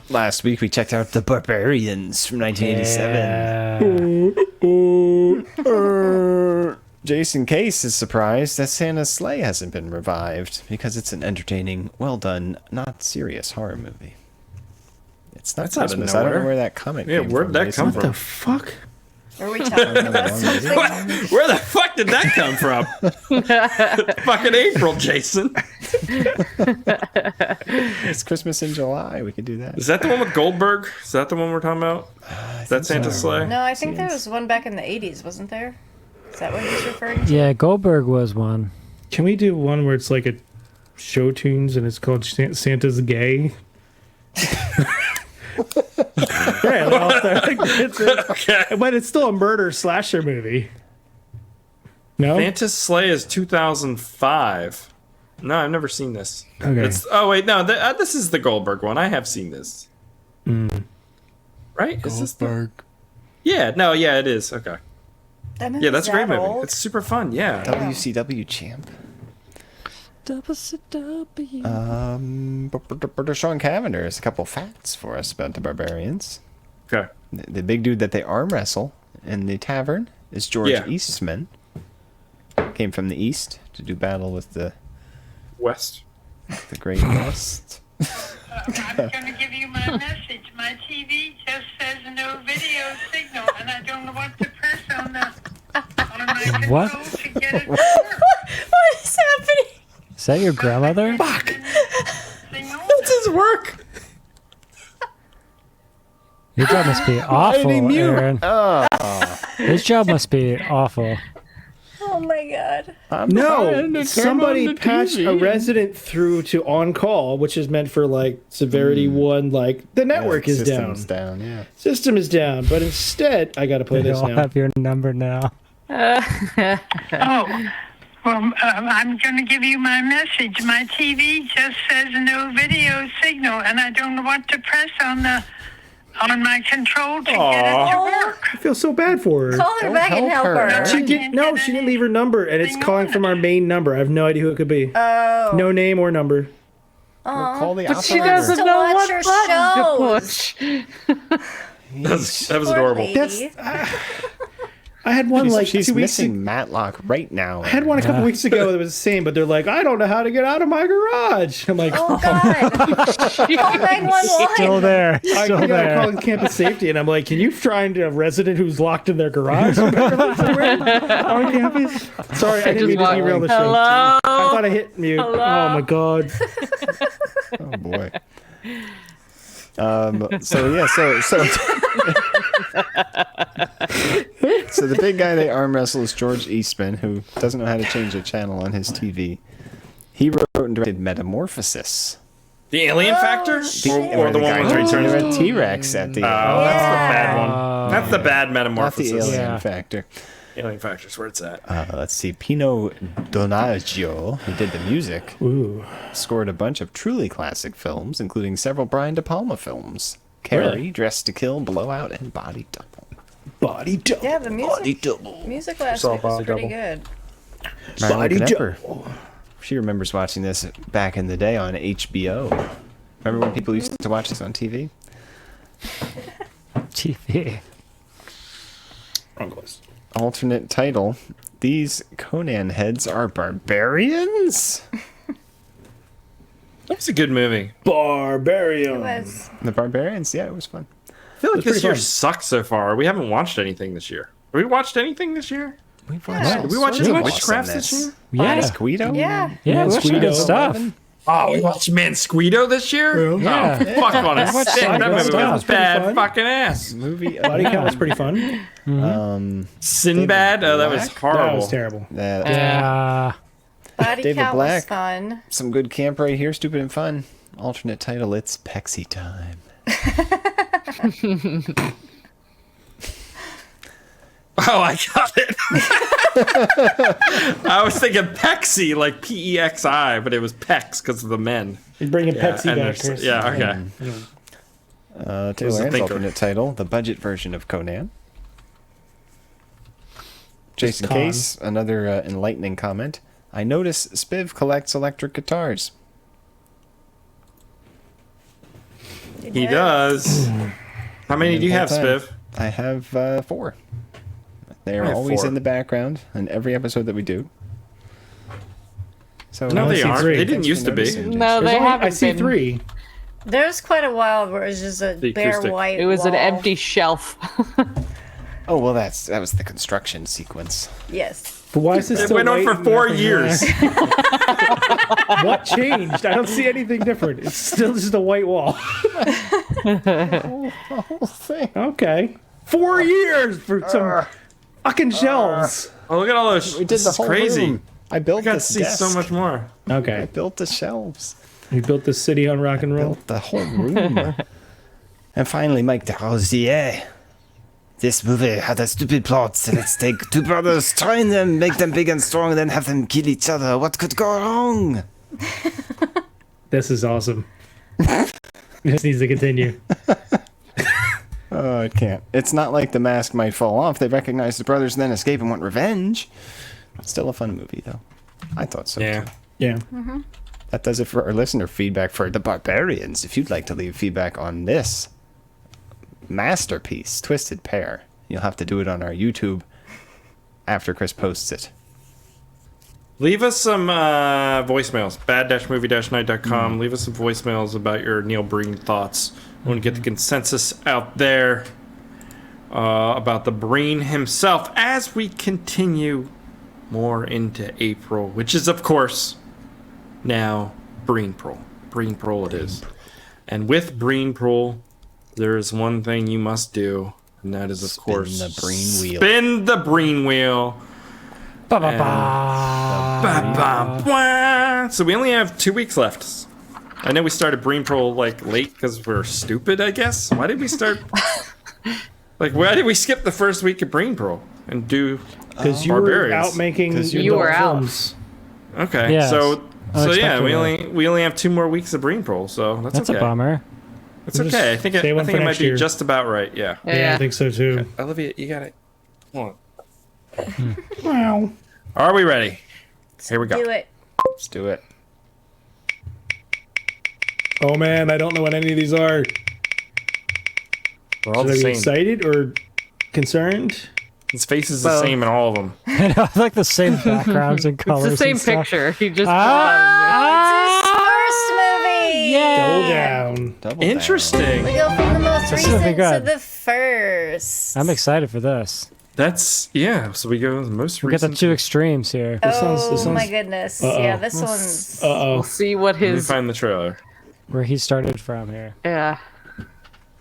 Last week we checked out The Barbarians from 1987. Jason Case is surprised that Santa's Sleigh hasn't been revived because it's an entertaining, well done, not serious horror movie. It's not That's out of Christmas. I don't know nowhere. where that comment Yeah, came where'd from. that Jason. come from? What the fuck? Are we talking about something? Where the fuck did that come from? Fucking April, Jason. It's Christmas in July. We could do that. Is that the one with Goldberg? Is that the one we're talking about? Is that Santa's Sleigh? No, I think there was one back in the 80s, wasn't there? Is that what he's referring to? Yeah, Goldberg was one. Can we do one where it's like a show tunes and it's called Santa's Gay? Yeah, they all start like okay. But it's still a murder slasher movie. No? Fantas Slay is 2005. No, I've never seen this. Okay. Oh, wait, no, this is the Goldberg one. I have seen this. Right? Is this the... Yeah, no, yeah, it is. Okay. Yeah, that's a great movie. It's super fun, yeah. WCW champ. Sean Cavender has a couple facts for us about the Barbarians. Okay. The big dude that they arm wrestle in the tavern is George Eastman. Came from the East to do battle with the West. The Great West. I'm going to give you my message. My TV just says no video signal, and I don't know what to press on my control to get it to work. What is happening? Is that your grandmother? Fuck. What's his work? Your job must be awful, Aaron. His job must be awful. Oh my god. No, somebody patched a resident through to on call, which is meant for like severity 1, like the network is down. System's down, yeah. System is down, but instead, I gotta play They this all now. have your number now. I'm going to give you my message. My TV just says no video signal, and I don't know what to press on my control to get it to work. I feel so bad for her. Call her back and help her. She didn't leave her number, and it's calling from our main number. I have no idea who it could be. Oh. No name or number. Call the But she doesn't to know watch what her buttons to push. That was adorable. I had one like she's 2 weeks missing ago. Matlock right now. I had one a couple weeks ago that was the same, but they're like, I don't know how to get out of my garage. I'm like, Oh god. Call 911. Still there. I Still there. call campus safety, and I'm like, can you find a resident who's locked in their garage apparently somewhere on campus? Sorry, I didn't mean to derail the show. Hello? I thought I hit mute. Hello? Oh my god. Oh boy. So the big guy they arm wrestle is George Eastman, who doesn't know how to change a channel on his TV. He wrote and directed Metamorphosis. The Alien Factor? Or the one with guy Return who of turns into a T-Rex at the That's the bad one. That's the bad Metamorphosis. Not the Alien Factor. Alien Factor's where it's at. Let's see. Pino Donaggio, who did the music, scored a bunch of truly classic films, including several Brian De Palma films. Carrie, Dressed to Kill, Blowout, and Body Double. Body Double. Yeah, the music. Body Double. Music last Saw week was Body pretty Double. good. Body Double. She remembers watching this back in the day on HBO. Remember when people used to watch this on TV? TV. Wrong place. Alternate title. These Conan heads are barbarians? That was a good movie. Barbarian. The Barbarians? Yeah, it was fun. I feel like That's this year pretty fun. sucks so far. We haven't watched anything this year. Have we watched anything this year? We've Did we watch any Witchcrafts this year? Yeah. Squeedo? Yeah. Yeah, we watched Squeedo. good stuff. Oh, we watched Mansquito this year? Yeah. Oh, fuck on a watched stick. some That good movie stuff. was bad fucking ass. Movie. Body Count was pretty fun. Sinbad? Oh, that was Black? horrible. That was terrible. Yeah. Body David Count Black. was fun. Some good camp right here. Stupid and fun. Alternate title. It's Pexy Time. Oh, I got it. I was thinking Pexy, like P-E-X-I, but it was Pex because of the men. You're bringing Pepsi and back, there's- Chris. Yeah, okay. Taylor a Ann's thinker. alternate title. The budget version of Conan. Jason Con. Case, another enlightening comment. I notice Spiv collects electric guitars. He does. How many do you have, Full-time. Spiv? I have 4. They're I have always 4. in the background in every episode that we do. So No, they aren't. three. They didn't used to be. No, they haven't I see been. 3. There's quite a while where it was just a The bare acoustic. white It was an wall. empty shelf. Oh well, that was the construction sequence. Yes. But why is this It still went on for white and 4 nothing years. black? What changed? I don't see anything different. It's still just a white wall. The whole thing. Okay. 4 years for some fucking shelves. Oh, look at all those. We did This the is whole crazy. room. I built I got to this see desk. so much more. I Okay. built the shelves. You built this city on rock and roll. Built the whole room. And finally, Mike DeRosier. This movie had a stupid plot, so let's take two brothers, train them, make them big and strong, then have them kill each other. What could go wrong? This is awesome. This needs to continue. Oh, it can't. It's not like the mask might fall off. They recognize the brothers and then escape and want revenge. Still a fun movie, though. I thought so, too. Yeah. Mm-hmm. That does it for our listener feedback for The Barbarians. If you'd like to leave feedback on this masterpiece, Twisted Pair, you'll have to do it on our YouTube after Chris posts it. Leave us some voicemails. bad-movie-night.com. Leave us some voicemails about your Neil Breen thoughts. I want to get the consensus out there about the Breen himself as we continue more into April, which is, of course, now Breen-prol. Breen-prol it is. And with Breen-prol, there is one thing you must do, and that is, of course, the Breen wheel. Spin the Breen wheel. So we only have 2 weeks left. I know we started Breen-prol like late because we're stupid, I guess. Why did we start? Why did we skip the first week of Breen-prol and do because you were out making you were films. Okay, Yes. so yeah, we Unexpectedly. only have 2 more weeks of Breen-prol, so that's okay. a bummer. It's We'll okay. I just think it save one for might next be year. just about right. Yeah. Yeah, I think so too. Olivia, you got it. Hold on. Wow. Are we ready? Here we go. Do it. Let's do it. Oh man, I don't know what any of these are. We're all Should I the be same. excited or concerned? His face is the same in all of them. I like the same backgrounds and colors. It's the same and stuff. picture. He just First movie. Double down. Interesting. We go from the most This is gonna be recent to good. the first. I'm excited for this. That's So we go the most We got the recent. two extremes here. Oh my goodness. Uh-oh. Yeah, this one's. We'll see what Let me his. find the trailer. Where he started from here. Yeah.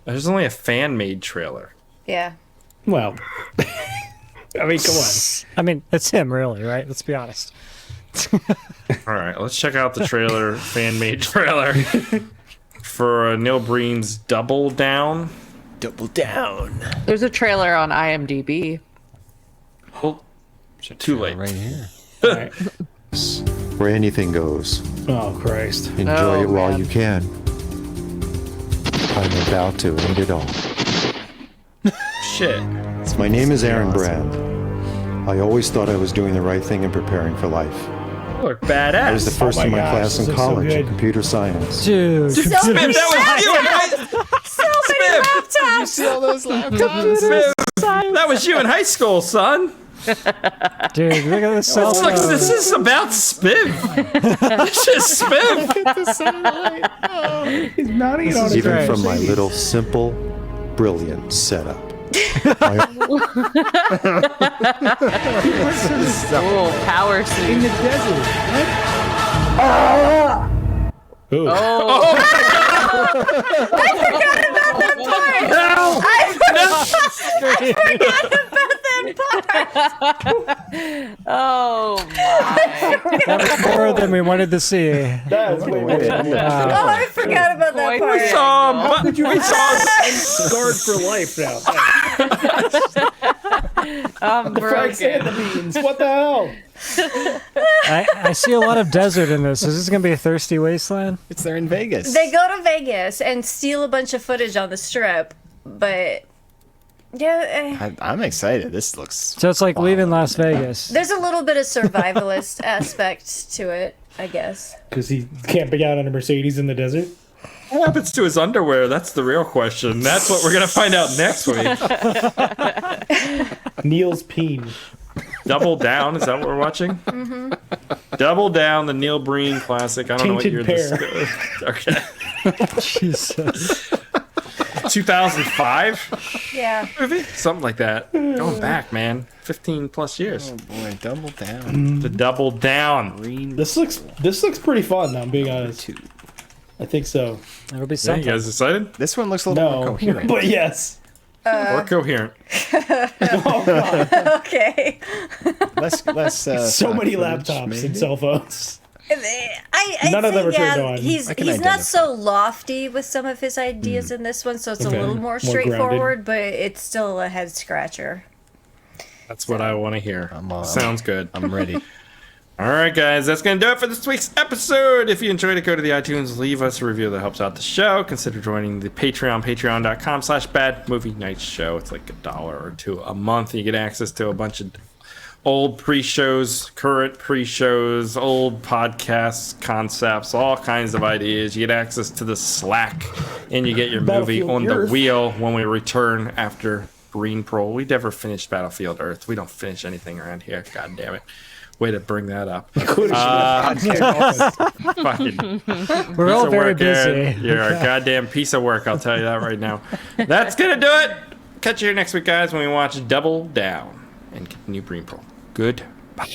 There's only a fan-made trailer. Yeah. Well, I mean, come on. I mean, it's him, really, right? Let's be honest. All right, let's check out the trailer, fan-made trailer for Neil Breen's Double Down. Double Down. There's a trailer on IMDb. Oh, too late. Right here. All right. Where anything goes. Oh Christ. Enjoy Oh, it while man. you can. I'm about to end it all. Shit. My name is Aaron Brand. I always thought I was doing the right thing and preparing for life. You look badass. I was the first my in my gosh, class this in looks so college in good. computer science. Dude. So Spib, many that was you in laptops. So many laptops. See all those laptops? Spib. That was you in high school, son. Dude, look at this cell Look, phone. this is about Spiv. This is Spiv. He's mounting it on his Even right. from my little simple, brilliant setup. Oh, power in scene. the desert. Ooh. Oh, I forgot about that part. I forgot about that part. oh my. That was more than we wanted to see. That's way better. Oh, I forgot about that Quite part. the How could you we saw scarred for life now? I'm The fries and the broken. beans. What the hell? I see a lot of desert in this. Is this going to be a thirsty wasteland? It's there in Vegas. They go to Vegas and steal a bunch of footage on the strip, but yeah, I'm excited. This looks. So it's like leaving Las Vegas. there's a little bit of survivalist aspect to it, I guess. Because he camping out on a Mercedes in the desert. What happens to his underwear? That's the real question. That's what we're gonna find out next week. Neil's peen. Double Down. Is that what we're watching? Mm-hmm. Double Down, the Neil Breen classic. I don't know what Tainted year this Pear. Okay. Jesus. 2005 Yeah. movie, something like that. Going back, man, 15 plus years. Oh boy, Double Down. The Double Down. This looks pretty fun. I'm being honest. I think so. It'll be Yeah, something. you guys excited? This one looks a little more No, coherent. but yes. Or coherent? Oh god. Okay. Less So stock many footage, laptops maybe? and cell phones. I'd None of say, them are turned on. He's not so lofty with some of his ideas in this one, so it's a little more straightforward, but it's still a head scratcher. That's what I want to hear. Sounds good. I'm ready. All right, guys, that's going to do it for this week's episode. If you enjoyed it, go to the iTunes, leave us a review that helps out the show. Consider joining the Patreon, patreon.com/badmovienightshow. It's like $1 or $2 a month. You get access to a bunch of old pre-shows, current pre-shows, old podcasts, concepts, all kinds of ideas. You get access to the Slack, and you get your movie on the wheel when we return after Green Pro. We never finished Battlefield Earth. We don't finish anything around here. God damn it. Way to bring that up. We're all very busy. You're a goddamn piece of work, I'll tell you that right now. That's going to do it. Catch you here next week, guys, when we watch Double Down and continue Green Pro. Goodbye.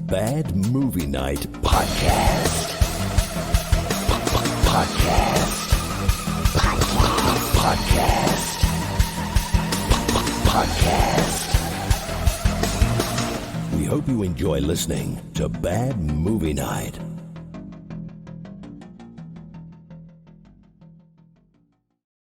Bad Movie Night Podcast. Podcast. We hope you enjoy listening to Bad Movie Night.